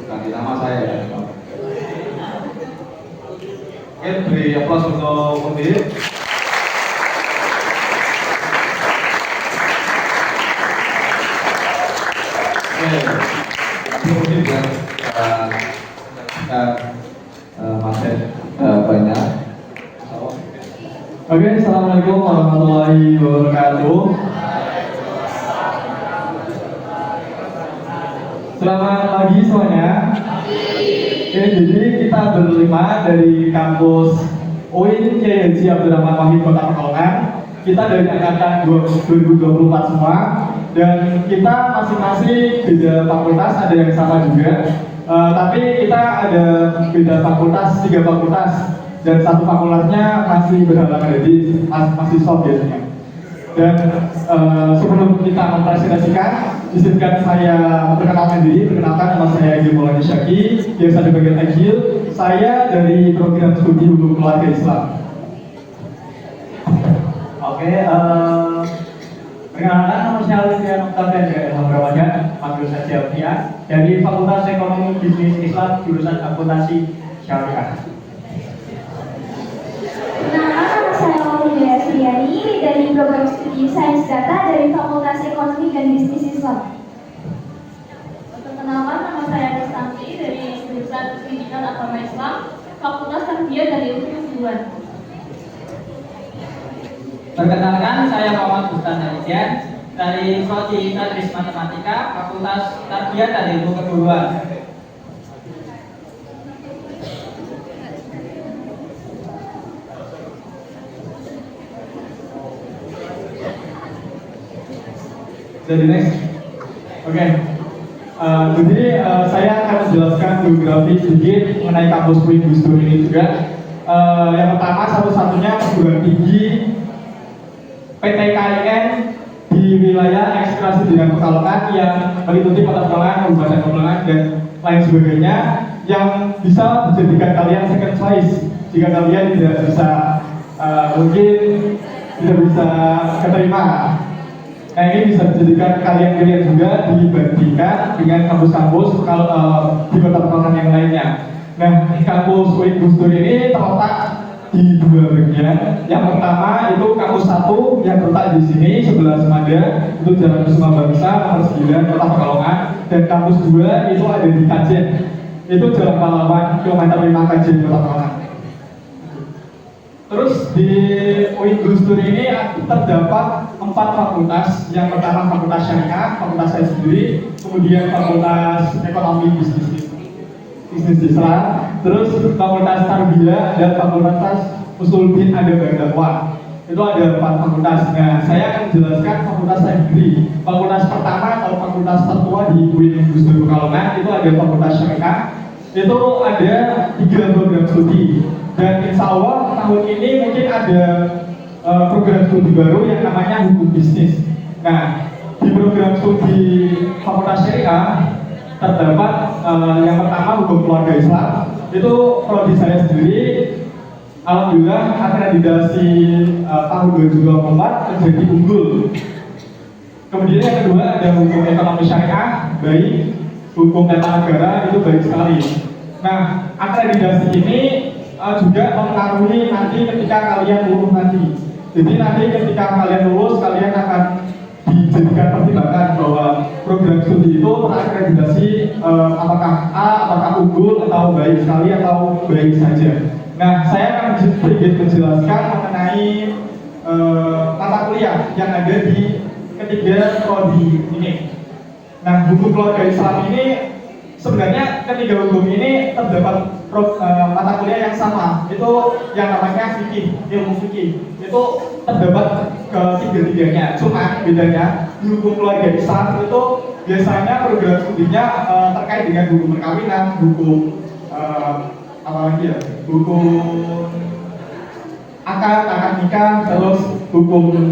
Ganti nama saya ya. Oke, beri aplaus untuk Undip. Oke, Undip ya. Masih banyak. Oke, assalamualaikum warahmatullahi wabarakatuh. Selamat pagi semuanya. Oke, jadi kita berlima dari kampus UIN Kiai Haji Abdurrahman Wahid Kota Pekalongan. Kita dari angkatan 2024 semua, dan kita masing-masing beda fakultas, ada yang sama juga. Tapi kita ada beda fakultas, 3 fakultas, dan 1 fakultasnya masih berhalangan, jadi masih soft biasanya. Dan sebelum kita mempresentasikan, izinkan saya memperkenalkan diri. Perkenalkan, nama saya Agil Maulana Syaki, biasa dipanggil Agil. Saya dari program studi Hukum Keluarga Islam. Oke, perkenalkan, nama saya Alfian Mukhtar dari Alhamdulillah, panggil saja Alfian, dari Fakultas Ekonomi Bisnis Islam, jurusan Akuntansi Syariah. Nama saya Maulana Asriani dari program studi Sains Data dari Fakultas Ekonomi dan Bisnis Islam. Perkenalkan, nama saya Destanti dari jurusan Pendidikan Agama Islam dan ilmu keguruan. Perkenalkan, saya Muhammad Bustan Harijan dari Prodi Tadris Matematika, Fakultas Tarbiyah dan Ilmu Keguruan. Jadi next, oke. Jadi saya akan menjelaskan biografi sedikit mengenai kampus UIN Gus Dur ini juga. Yang pertama, satu-satunya perguruan tinggi PTKIN di wilayah eksklusi dengan Pekalongan yang meliputi Kota Pekalongan, Kabupaten Pekalongan dan lain sebagainya, yang bisa menjadikan kalian second choice jika kalian tidak bisa mungkin tidak bisa keterima. Nah, ini bisa menjadikan kalian juga dibandingkan dengan kampus-kampus kalau di Kota Pekalongan yang lainnya. Nah, kampus UIN Gus Dur ini terletak di dua bagian. Yang pertama itu kampus 1 yang terletak di sini sebelah Semada, itu Jalan Kusuma Bangsa nomor 9 Kota Pekalongan, dan kampus 2 itu ada di Kajen, itu Jalan Pahlawan kilometer 5 Kajen Kota Pekalongan. Terus di UIN Gus Dur ini terdapat 4 fakultas. Yang pertama Fakultas Syariah, fakultas saya sendiri, kemudian Fakultas Ekonomi Bisnis Islam, terus Fakultas Tarbiyah dan Fakultas Usul Din Adab dan Dakwah. Itu ada 4 fakultas. Nah, saya akan menjelaskan fakultas saya sendiri. Fakultas pertama atau fakultas tertua di UIN Gus Dur Pekalongan itu ada Fakultas Syariah. Itu ada 3 program studi. Dan insya Allah tahun ini mungkin ada program studi baru yang namanya hukum bisnis. Nah, di program studi Fakultas Syariah terdapat yang pertama hukum keluarga Islam. Itu prodi saya sendiri. Alhamdulillah akreditasi tahun 2024 menjadi unggul. Kemudian yang kedua ada hukum ekonomi syariah, baik. Hukum tata negara itu baik sekali. Nah, akreditasi ini juga mempengaruhi nanti ketika kalian lulus nanti. Jadi nanti ketika kalian lulus, kalian akan dijadikan pertimbangan bahwa program studi itu terakreditasi apakah A, apakah unggul, atau baik sekali, atau baik saja. Nah, saya akan sedikit menjelaskan mengenai mata kuliah yang ada di ketiga prodi ini. Nah, hukum keluarga Islam ini sebenarnya ketiga hukum ini terdapat mata kuliah yang sama, itu yang namanya fikih, ilmu fikih. Itu terdapat ketiga-tiganya. Cuma bedanya di hukum keluarga Islam itu biasanya program studinya terkait dengan hukum perkawinan, hukum apalagi ya, hukum akad nikah, terus hukum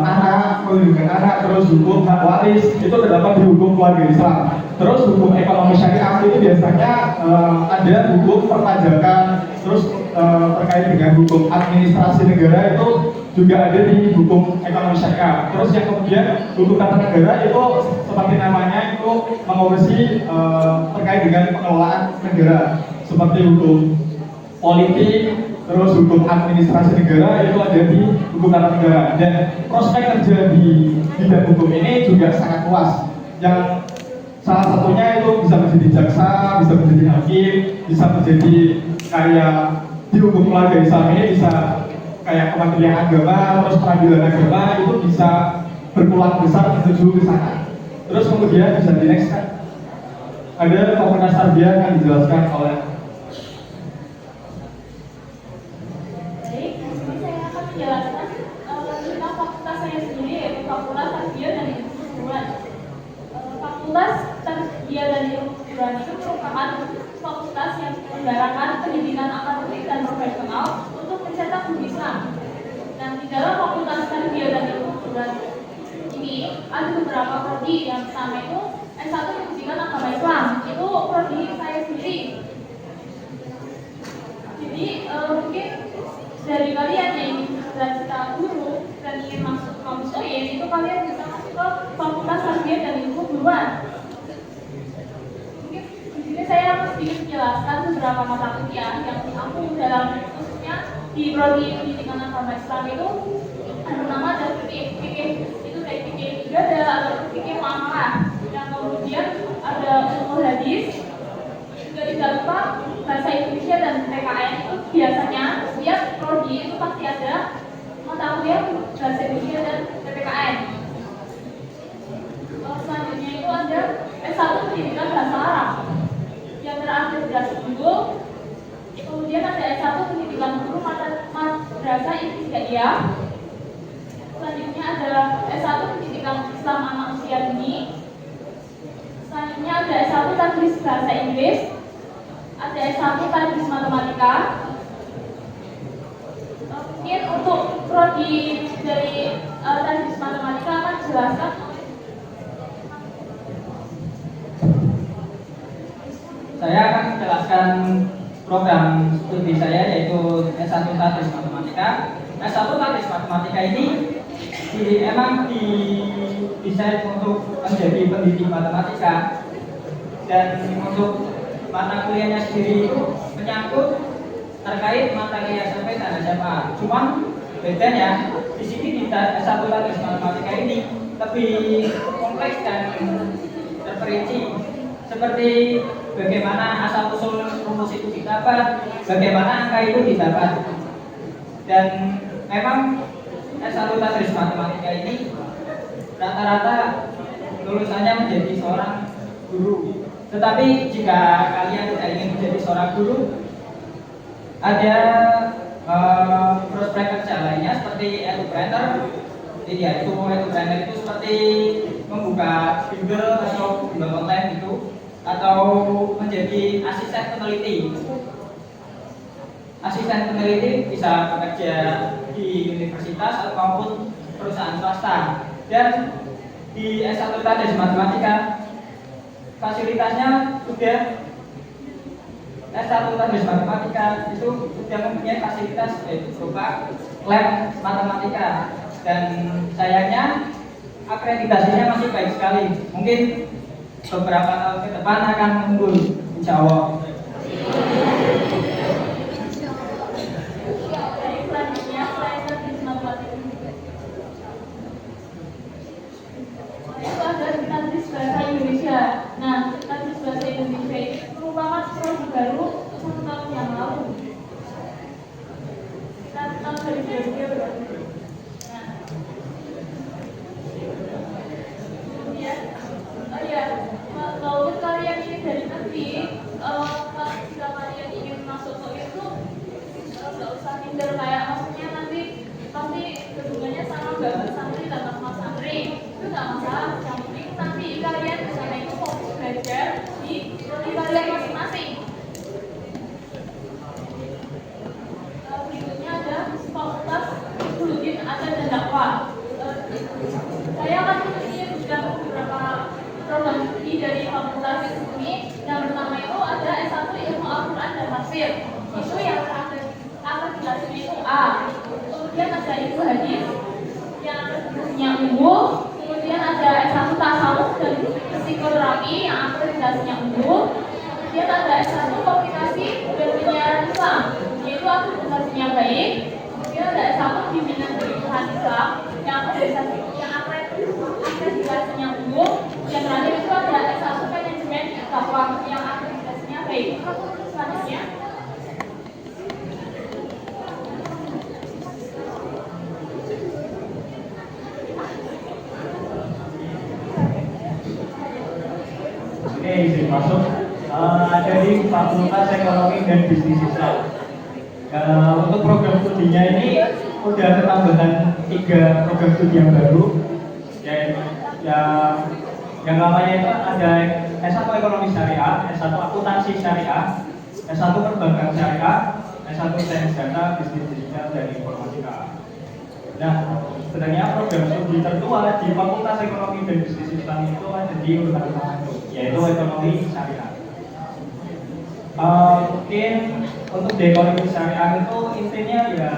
anak, perlindungan anak, terus hukum hak waris, itu terdapat di hukum keluarga Islam. Terus hukum ekonomi syariah itu biasanya ada hukum perpajakan, terus terkait dengan hukum administrasi negara itu juga ada di hukum ekonomi syariah. Terus yang kemudian hukum tata negara itu seperti namanya itu mengurusi terkait dengan pengelolaan negara, seperti hukum politik, terus hukum administrasi negara itu ada di hukum tata negara. Dan prospek kerja di bidang hukum ini juga sangat luas. Yang salah satunya itu bisa menjadi jaksa, bisa menjadi hakim, bisa menjadi kayak di hukum keluarga Islam ini bisa kayak Kementerian Agama, terus peradilan agama itu bisa berpeluang besar menuju ke sana. Terus kemudian bisa di next kan ada Fakultas Tarbiyah yang dijelaskan oleh. Baik, saya akan menjelaskan tentang fakultas saya sendiri, yaitu Fakultas Tarbiyah dan Ilmu Keguruan. Fakultas Tarbiyah dan Ilmu Keguruan itu merupakan fakultas yang menyelenggarakan pendidikan akademik dan profesional untuk mencetak guru Islam. Dan di dalam Fakultas Tarbiyah dan Ilmu Keguruan ini ada beberapa prodi. Yang pertama itu S1 Pendidikan Agama Islam, itu prodi saya sendiri. Jadi mungkin dari kalian yang cita guru dan ingin masuk ke kampus UIN, itu kalian bisa masuk ke Fakultas Tarbiyah dan Ilmu Keguruan. Mungkin di sini saya akan sedikit menjelaskan beberapa mata kuliah yang aku dalam, khususnya di prodi Pendidikan Agama Islam itu ada nama dan fikih itu kayak fikih ibadah atau fikih muamalah. Yang kemudian ada ilmu hadis, juga tidak lupa bahasa Indonesia dan PKN itu biasanya setiap prodi itu pasti ada mata kuliah bahasa Indonesia dan PPKN. Selanjutnya itu ada S1 pendidikan bahasa Arab yang terakhir bahasa Unggul. Kemudian ada S1 pendidikan guru madrasah ibtidaiyah. Selanjutnya ada S1 pendidikan Islam anak usia dini. Selanjutnya ada S1 tadris bahasa Inggris. Ada S1 tadris matematika. Mungkin untuk prodi dari tadris matematika akan dijelaskan. Saya akan menjelaskan program studi saya, yaitu S1 Tadris Matematika. S1 Tadris Matematika ini emang didesain untuk menjadi pendidik matematika, dan untuk mata kuliahnya sendiri itu menyangkut terkait mata kuliah SMP dan SMA. Cuman bedanya di sini di S1 Tadris Matematika ini lebih kompleks dan terperinci, seperti bagaimana asal usul rumus itu didapat, bagaimana angka itu didapat. Dan memang S1 Tadris Matematika ini rata-rata lulusannya menjadi seorang guru. Tetapi jika kalian tidak ingin menjadi seorang guru, ada prospek kerja lainnya seperti entrepreneur. Iya, entrepreneur itu seperti membuka Google atau Google Online itu, atau menjadi asisten peneliti. Asisten peneliti bisa bekerja di universitas ataupun perusahaan swasta. Dan di S1 Tadris Matematika fasilitasnya sudah, S1 Tadris Matematika itu sudah mempunyai fasilitas yaitu berupa lab matematika, dan sayangnya akreditasinya masih baik sekali. Mungkin beberapa tahun ke depan akan unggul, insya Allah. Selanjutnya saya tadris matematika. Itu ada tadris bahasa Indonesia. Nah, tadris bahasa Indonesia ini merupakan prodi baru 1 tahun yang lalu. Tahun 2022 berarti. Nah, kemudian, walaupun kalian ini dari negeri, jika kalian ingin masuk ke itu, nggak usah minder kayak maksudnya nanti pasti hubungannya sama mbak santri dan mas santri, itu nggak masalah. Yang penting nanti kalian di sana itu fokus belajar di prodi kalian masing-masing. Berikutnya ada fakultas Uludin Adat dan Dakwah. Saya akan menyebutkan beberapa program studi dari fakultas ini. Yang pertama itu ada S1 Ilmu Al-Quran dan Tafsir. Itu yang akan dilatih itu A. Kemudian ada Ilmu Hadis yang akreditasinya unggul. Kemudian ada S1 Tasawuf dan Psikoterapi yang akreditasinya unggul. Kemudian ada S1 Komunikasi dan Penyiaran Islam, yaitu akreditasinya baik. Kemudian ada S1 Bimbingan Pernikahan Islam yang akreditasinya unggul. Yang terakhir itu ada S1 Manajemen Dakwah yang akreditasinya baik. Selanjutnya Oke, izin masuk. Dari Fakultas Ekonomi dan Bisnis Islam. Untuk program studinya ini udah ketambahan 3 program studi yang baru. Yang namanya itu ada S1 Ekonomi Syariah, S1 Akuntansi Syariah, S1 Perbankan Syariah, S1 Sains Data, Bisnis Digital, dan Informatika. Nah, sebenarnya program studi tertua di Fakultas Ekonomi dan Bisnis Islam itu ada di urutan pertama, yaitu Ekonomi Syariah. Mungkin untuk di Ekonomi Syariah itu intinya ya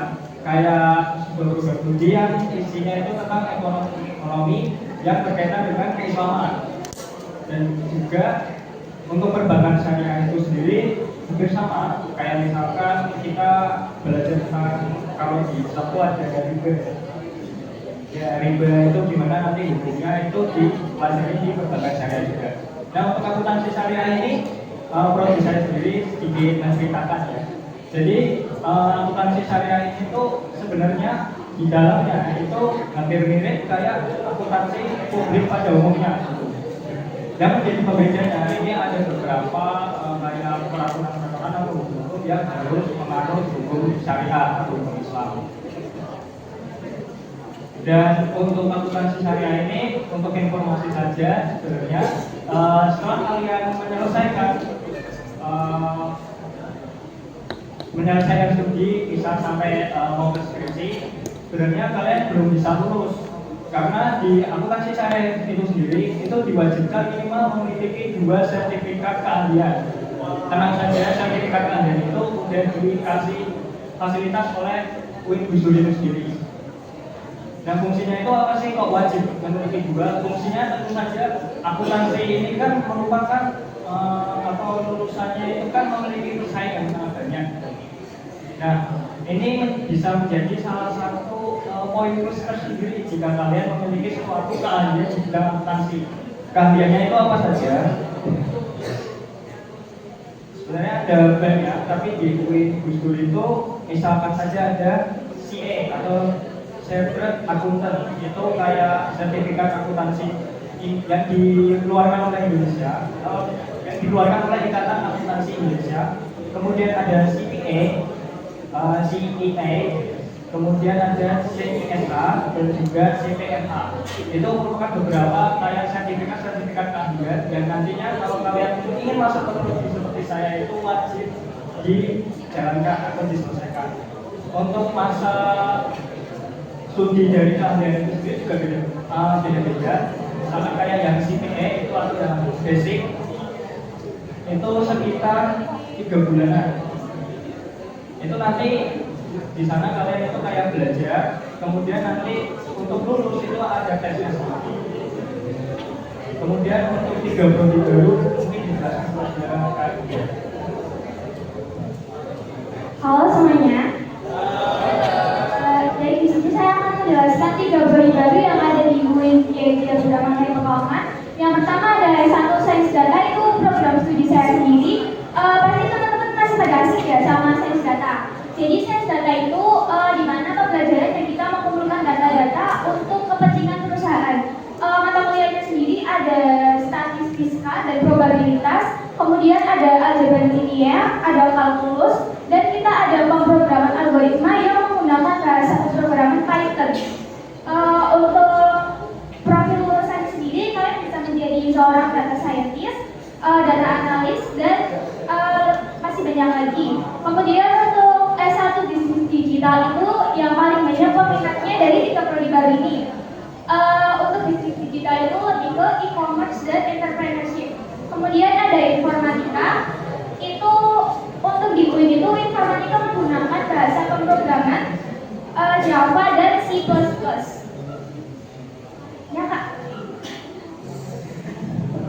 kayak sebuah program studi yang isinya itu tentang ekonomi yang berkaitan dengan keislaman. Dan juga untuk perbankan syariah itu sendiri hampir sama, kayak misalkan kita belajar tentang kalau di Islam itu ada riba. Ya, riba itu gimana nanti hukumnya itu dipelajari di perbankan syariah juga. Nah, untuk akuntansi syariah ini prodi saya sendiri sedikit menceritakan ya. Jadi akuntansi syariah ini tuh sebenarnya di dalamnya itu hampir mirip kayak akuntansi publik pada umumnya. Yang menjadi pembedanya ini ada beberapa kayak peraturan-peraturan atau hukum yang harus menganut hukum syariah atau hukum Islam. Dan untuk akuntansi syariah ini, untuk informasi saja sebenarnya setelah kalian menyelesaikan studi bisa sampai mau ke skripsi, sebenarnya kalian belum bisa lulus karena di akuntansi syariah itu sendiri itu diwajibkan minimal memiliki 2 sertifikat keahlian. Tenang saja, sertifikat keahlian itu sudah dikasih fasilitas oleh UIN Gus Dur itu sendiri. Dan fungsinya itu apa sih kok wajib memiliki 2? Fungsinya tentu saja akuntansi ini kan merupakan atau lulusannya itu kan memiliki persaingan sangat banyak. Nah, ini bisa menjadi salah satu poin plus tersendiri jika kalian memiliki suatu keahlian di bidang akuntansi. Keahliannya itu apa saja? Sebenarnya ada banyak, tapi di UIN Gus Dur itu misalkan saja ada CA atau Chartered Accountant, itu kayak sertifikat akuntansi yang dikeluarkan oleh Indonesia, yang dikeluarkan oleh Ikatan Akuntansi Indonesia. Kemudian ada CPA, CEA, kemudian ada CISA dan juga CPNA. Itu merupakan beberapa kayak sertifikat keahlian yang nantinya kalau kalian ingin masuk ke prodi seperti saya itu wajib dijalankan atau diselesaikan. Untuk masa studi dari keahlian itu sendiri juga beda-beda. Sama kayak yang CPA itu atau yang basic itu sekitar 3 bulanan. Itu nanti di sana kalian itu kayak belajar, kemudian nanti untuk lulus itu ada tesnya sendiri. Kemudian untuk 3 prodi baru mungkin dijelaskan pelajaran kayak. Halo semuanya. Dari di sini saya akan menjelaskan 3 prodi baru yang ada di UIN yaitu beberapa kali Pekalongan. Yang pertama ada S1 Sains Data, itu program studi saya sendiri. Pasti teman-teman masih pada asik ya sama Sains Data. Jadi Sains Data itu di mana pembelajaran yang kita mengumpulkan data-data untuk kepentingan perusahaan. Mata kuliahnya sendiri ada statistika dan probabilitas, kemudian ada algebra linear, ada kalkulus, dan kita ada pemrograman algoritma yang menggunakan bahasa pemrograman Python. Untuk profil lulusan sendiri, kalian bisa menjadi seorang data scientist, data analis, dan masih banyak lagi. Kemudian untuk S1 bisnis digital itu yang paling banyak peminatnya dari 3 prodi baru ini. Untuk bisnis digital itu lebih ke e-commerce dan entrepreneurship. Kemudian ada informatika, itu untuk di UIN itu informatika menggunakan bahasa pemrograman Java dan C++. Ya Kak.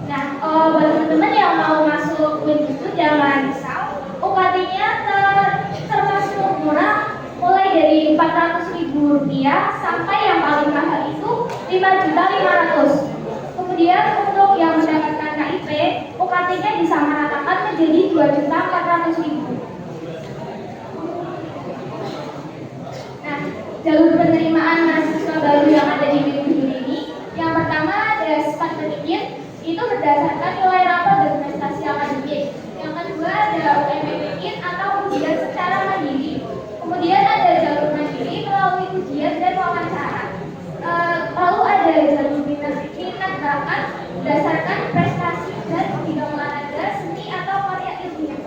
Nah, buat teman-teman yang mau masuk UIN itu jangan risau. UKT-nya termasuk murah, mulai dari Rp400.000 sampai yang paling mahal itu Rp5.500.000. Kemudian untuk yang mendapatkan KIP, UKT-nya disamaratakan menjadi Rp2.400.000. Nah, jalur penerimaan mahasiswa baru yang ada di UIN Gus Dur ini, yang pertama ada SPAT-Pendikin, itu berdasarkan nilai rapor dan prestasi akademik. Yang kedua ada UMPPIN atau ujian secara mandiri. Kemudian ada jalur mandiri melalui ujian dan wawancara. Lalu ada jalur minat bakat berdasarkan prestasi dan bidang olahraga, seni atau karya ilmiah.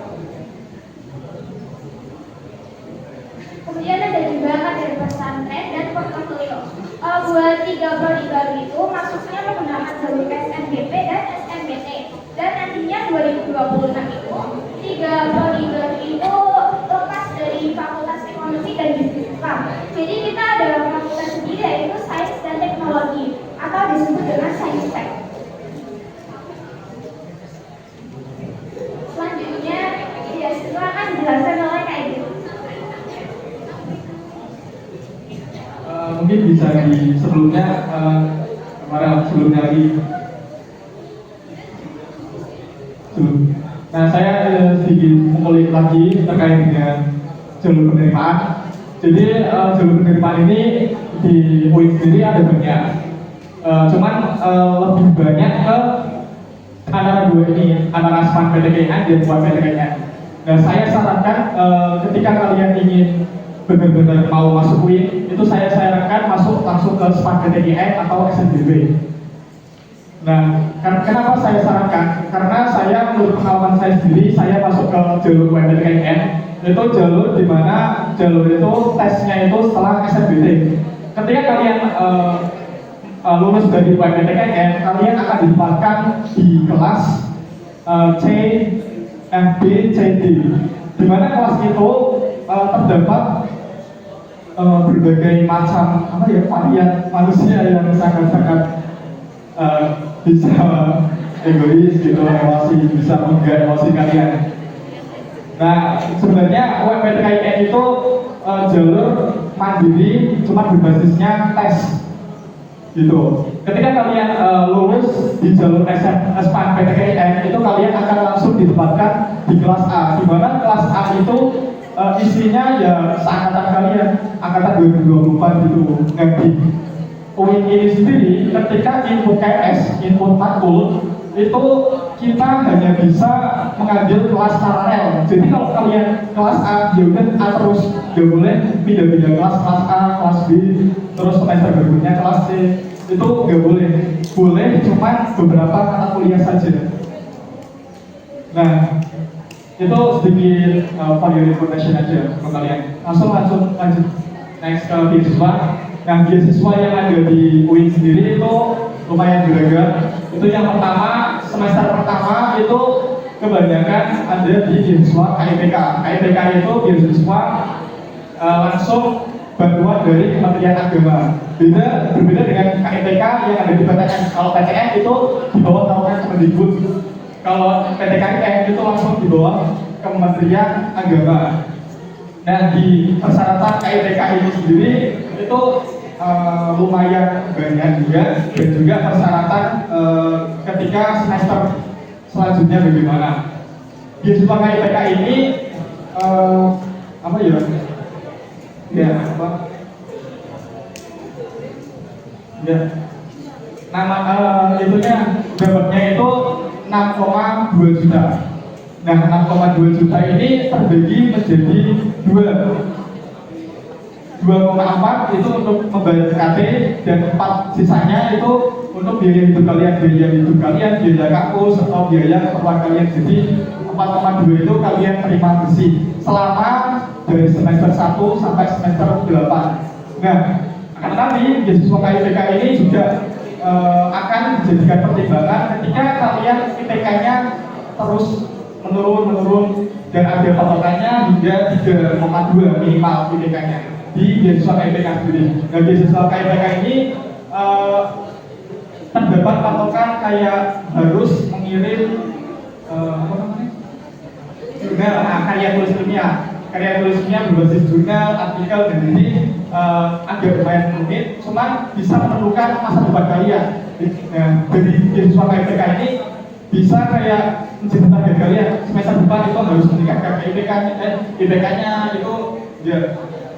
Kemudian ada juga kader pesantren dan portofolio. Buat 3 prodi baru itu masuknya menggunakan jalur SNBP dan SNBT. Dan nantinya 2026 itu 3 prodi baru itu lepas dari Fakultas Ekonomi dan Bisnis Islam. Jadi kita ada fakultas sendiri yaitu Sains dan Teknologi atau disebut dengan Saintek. Selanjutnya, ya silakan dijelaskan oleh Kak Ibu. Mungkin bisa di sebelumnya sebelumnya lagi Nah, saya sedikit mengulik lagi terkait dengan jalur penerimaan. Jadi jalur penerimaan ini di UIN sendiri ada banyak. Cuman lebih banyak ke antara dua ini, antara SPAN PTKN dan UAN PTKN. Nah, saya sarankan ketika kalian ingin benar-benar mau masuk UIN, itu saya sarankan masuk langsung ke SPAN PTKN atau SNBP. Nah, kenapa saya sarankan? Karena saya menurut pengalaman saya sendiri, saya masuk ke jalur UMPTKN, itu jalur di mana jalur itu tesnya itu setelah SNBT. Ketika kalian lulus dari UMPTKN, kalian akan ditempatkan di kelas C, FB, CD. Di mana kelas itu terdapat berbagai macam varian manusia yang sangat-sangat bisa egois gitu, bisa menggait emosi kalian. Nah, sebenarnya UMPTKN itu jalur mandiri, cuma berbasisnya tes gitu. Ketika kalian lulus di jalur SPAN PTKN itu kalian akan langsung ditempatkan di kelas A, di mana kelas A itu isinya ya seangkatan kalian, angkatan 2024 gitu. Nanti UIN ini sendiri ketika input KS, input matkul itu kita hanya bisa mengambil kelas paralel. Jadi kalau kalian kelas A, ya udah A terus, gak boleh pindah-pindah kelas A, kelas B, terus semester berikutnya kelas C. Itu gak boleh. Boleh cuma beberapa mata kuliah saja. Nah, itu sedikit for your information aja untuk kalian. Langsung lanjut next ke beasiswa. Nah, beasiswa yang ada di UIN sendiri itu lumayan beragam. Itu yang pertama, semester pertama itu kebanyakan ada di beasiswa KIPK. KIPK itu beasiswa langsung bantuan dari Kementerian Agama. Berbeda dengan KIPK yang ada di PTN. Kalau PTN itu di bawah naungan Kemendikbud. Kalau PTKN itu langsung di bawah Kementerian Agama. Nah, di persyaratan KIPK ini sendiri itu lumayan banyak juga, dan juga persyaratan ketika semester selanjutnya bagaimana. Beasiswa KIPK ini apa ya? Ya apa? Ya, nama itunya dapatnya itu 6,2 juta. Nah, 6,2 juta ini terbagi menjadi 2,4 itu untuk membayar KT, dan 4 sisanya itu untuk biaya hidup kalian, biaya kampus atau biaya keperluan kalian. Jadi 4,2 itu kalian terima bersih selama dari semester 1 sampai semester 8. Nah, akan tetapi beasiswa KIPK ini juga akan dijadikan pertimbangan ketika kalian IPK-nya terus menurun dan ada patokannya hingga 3,2 minimal IPK-nya di beasiswa KIPK sendiri. Nah, beasiswa KIPK ini terdapat patokan kayak harus mengirim jurnal, karya tulis ilmiah berbasis jurnal, artikel, dan ini agak lumayan rumit, cuman bisa memerlukan masa depan kalian. Nah, dari beasiswa KIPK ini bisa kayak menjadi target kalian semester depan itu harus meningkatkan IPK-nya itu ya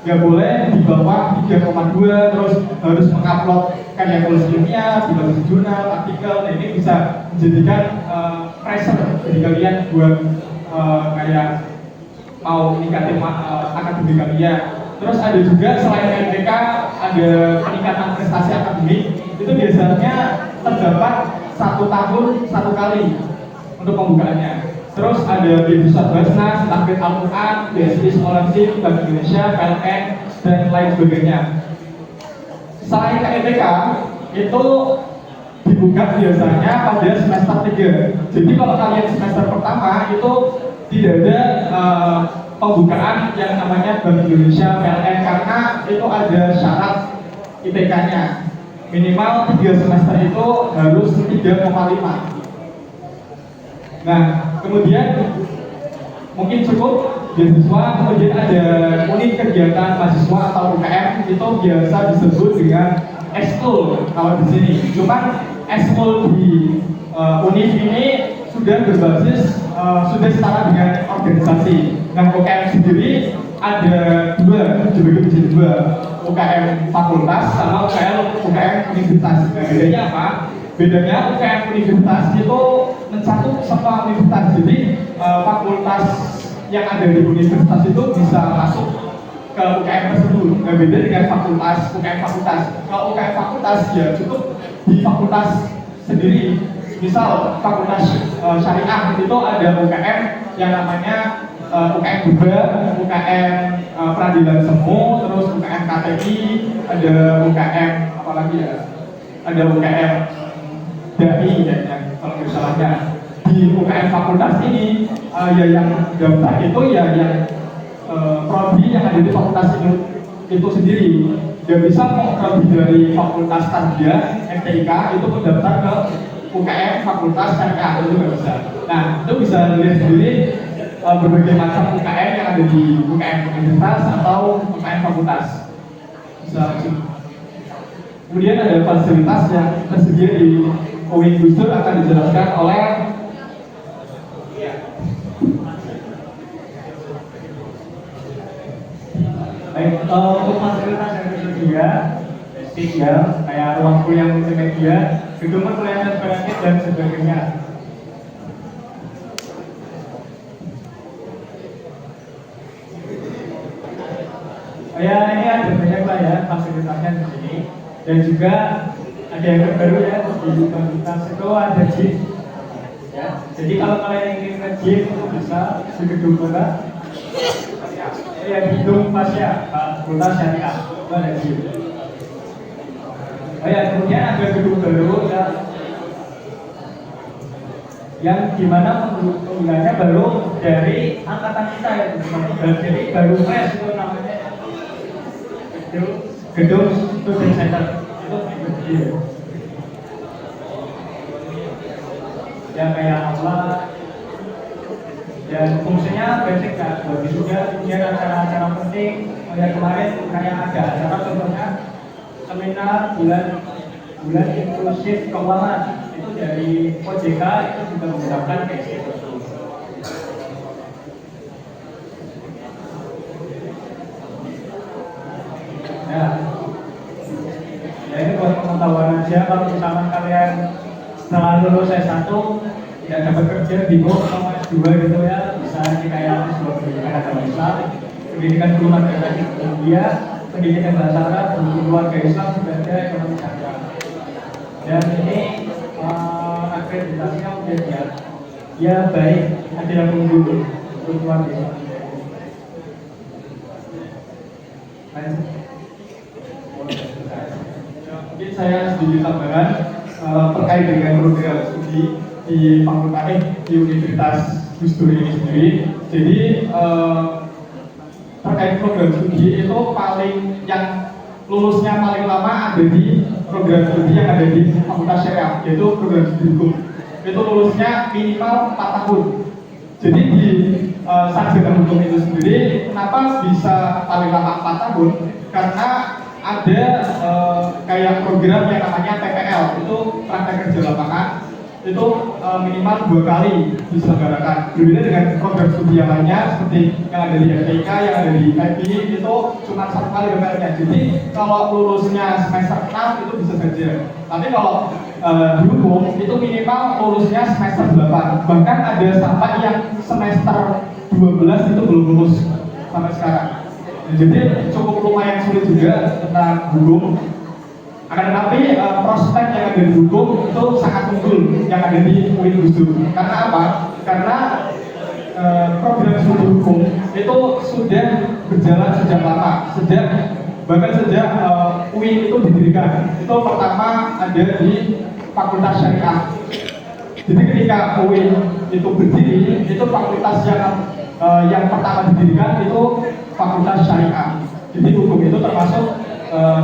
nggak boleh di bawah 3,2, terus harus mengupload karya tulis ilmiah, berbasis jurnal, artikel. Nah, ini bisa menjadikan pressure dari kalian buat kayak mau meningkatkan akademik kalian. Terus ada juga selain KIPK ada peningkatan prestasi akademik, itu biasanya terdapat 1 tahun 1 kali untuk pembukaannya. Terus ada beasiswa Basnas, Takbir Al-Quran, beasiswa scholarship, Bank Indonesia, PLN, dan lain sebagainya. Selain KIPK itu dibuka biasanya pada semester 3. Jadi kalau kalian semester pertama itu tidak ada pembukaan yang namanya Bank Indonesia, PLN, karena itu ada syarat IPK-nya. Minimal 3 semester itu harus 3,5. Nah, kemudian mungkin cukup beasiswa, kemudian ada unit kegiatan mahasiswa atau UKM, itu biasa disebut dengan ekskul kalau di sini. Cuman ekskul di univ ini sudah berbasis sudah setara dengan organisasi. Nah, UKM sendiri ada dibagi menjadi dua, UKM fakultas sama UKM universitas. Nah, bedanya apa? Bedanya UKM universitas itu mencakup semua universitas. Jadi fakultas yang ada di universitas itu bisa masuk ke UKM tersebut. Nah, beda dengan UKM fakultas. Kalau UKM fakultas ya cukup di fakultas sendiri. Misal fakultas syariah itu ada UKM yang namanya UKM juga, UKM peradilan semu, terus UKM KTI, ada UKM apa lagi ya? Ada UKM DAI ya, kalau nggak salahnya. Di UKM fakultas ini ya yang daftar itu ya yang prodi yang ada di fakultas itu sendiri. Dia bisa mau prodi dari fakultas tarbiyah FTIK itu mendaftar ke UKM fakultas syariah itu nggak bisa. Nah, itu bisa dilihat sendiri berbagai macam UKM yang ada di UKM universitas atau UKM fakultas. Bisa. Kemudian ada fasilitas yang tersedia di UIN Gus Dur akan dijelaskan oleh baik. Untuk fasilitas yang tersedia basic ya, kayak ruang kuliah multimedia, gedung perkuliahan interaktif dan sebagainya. Ya, ini ada banyak lah ya fasilitasnya di sini, dan juga ada yang terbaru ya di fasilitas itu ada gym. Ya, jadi kalau kalian ingin nge-gym itu bisa di gedung kota. Ya, gedung Fasya, Fakultas Syariah itu ada gym. Oh ya, kemudian ada gedung baru ya, yang dimana penggunanya baru dari angkatan kita ya, jadi baru fresh itu namanya gedung student center itu gede. Ya kayak apa? Dan fungsinya basic kan, bagi juga kemudian acara-acara penting. Kayak kemarin kayak ada acara contohnya seminar bulan inklusif keuangan itu dari OJK itu juga menggunakan KSD. Ya ini buat pengetahuan aja, kalau misalkan kalian setelah lulus S1 tidak dapat kerja bingung sama S2 gitu ya, bisa di kayak S2 pendidikan agama Islam, pendidikan keluarga dan India, pendidikan bahasa Arab, keluarga Islam, budaya, ekonomi syariah. Dan ini akreditasinya udah ya baik, ada yang unggul untuk keluarga Islam. Mungkin saya sedikit tambahan terkait dengan program studi di fakultas di Universitas Gus Dur ini sendiri. Jadi terkait program studi itu paling yang lulusnya paling lama ada di program studi yang ada di Fakultas Syariah, yaitu program studi hukum. Itu lulusnya minimal 4 tahun. Jadi di sarjana hukum itu sendiri kenapa bisa paling lama 4 tahun? Karena ada kayak program yang namanya PPL, itu praktek kerja lapangan, itu minimal 2 kali diselenggarakan. Berbeda dengan program studi yang lainnya seperti yang ada di FTIK, yang ada di IB, itu cuma 1 kali PPL-nya. Jadi kalau lulusnya semester 6 itu bisa saja. Tapi kalau di hukum itu minimal lulusnya semester 8. Bahkan ada sampai yang semester 12 itu belum lulus sampai sekarang. Jadi cukup lumayan sulit juga tentang hukum. Akan tetapi prospek yang ada di hukum itu sangat unggul yang ada di UIN Gus Dur. Karena apa? Karena program studi hukum itu sudah berjalan sejak lama, bahkan sejak UIN itu didirikan. Itu pertama ada di Fakultas Syariah. Jadi ketika UIN itu berdiri, itu fakultas yang pertama didirikan itu Fakultas Syariah. Jadi hukum itu termasuk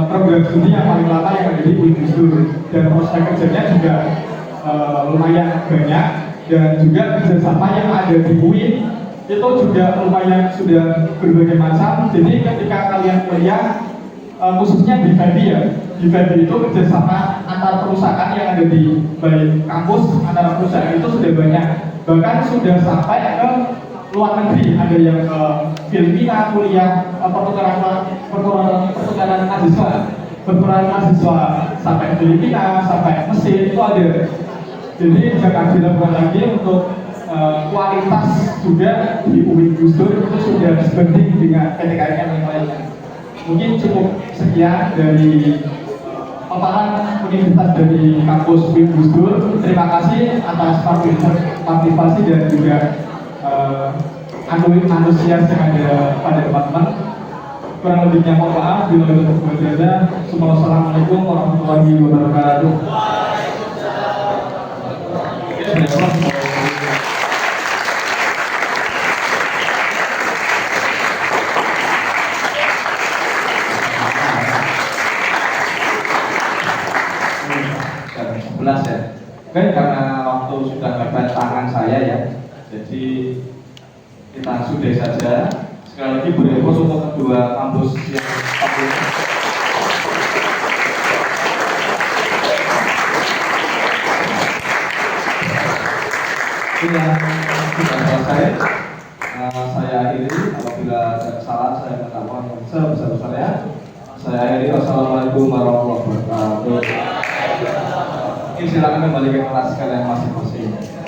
program studi yang paling lama yang ada di UIN Gus Dur, dan prospek kerjanya juga lumayan banyak, dan juga kerjasama yang ada di UIN itu juga lumayan sudah berbagai macam. Jadi ketika kalian kuliah khususnya di FEBI ya, di FEBI itu kerjasama antar perusahaan yang ada di baik kampus antara perusahaan itu sudah banyak. bahkan sudah sampai ke luar negeri, ada yang ke Filipina kuliah pertukaran mahasiswa sampai Filipina, sampai Mesir itu ada. Jadi jangan dilakukan lagi untuk kualitas juga di UIN Gus Dur itu sudah sebanding dengan PTKM yang lainnya. Mungkin cukup sekian dari paparan universitas dari kampus UIN Gus Dur. Terima kasih atas partisipasi dan juga antusias yang ada pada teman-teman. Kurang lebihnya mohon maaf. Bila itu berjasa. Assalamualaikum warahmatullahi wabarakatuh. Ya. Oke, karena waktu sudah mepet tangan saya ya, jadi kita sudah saja. Sekali lagi berhubung untuk kedua kampus yang sudah selesai. Saya akhiri. Apabila ada kesalahan saya minta maaf yang sebesar-besarnya. Saya akhiri. Wassalamualaikum warahmatullahi wabarakatuh. Silakan kembali ke kelas kalian masing-masing.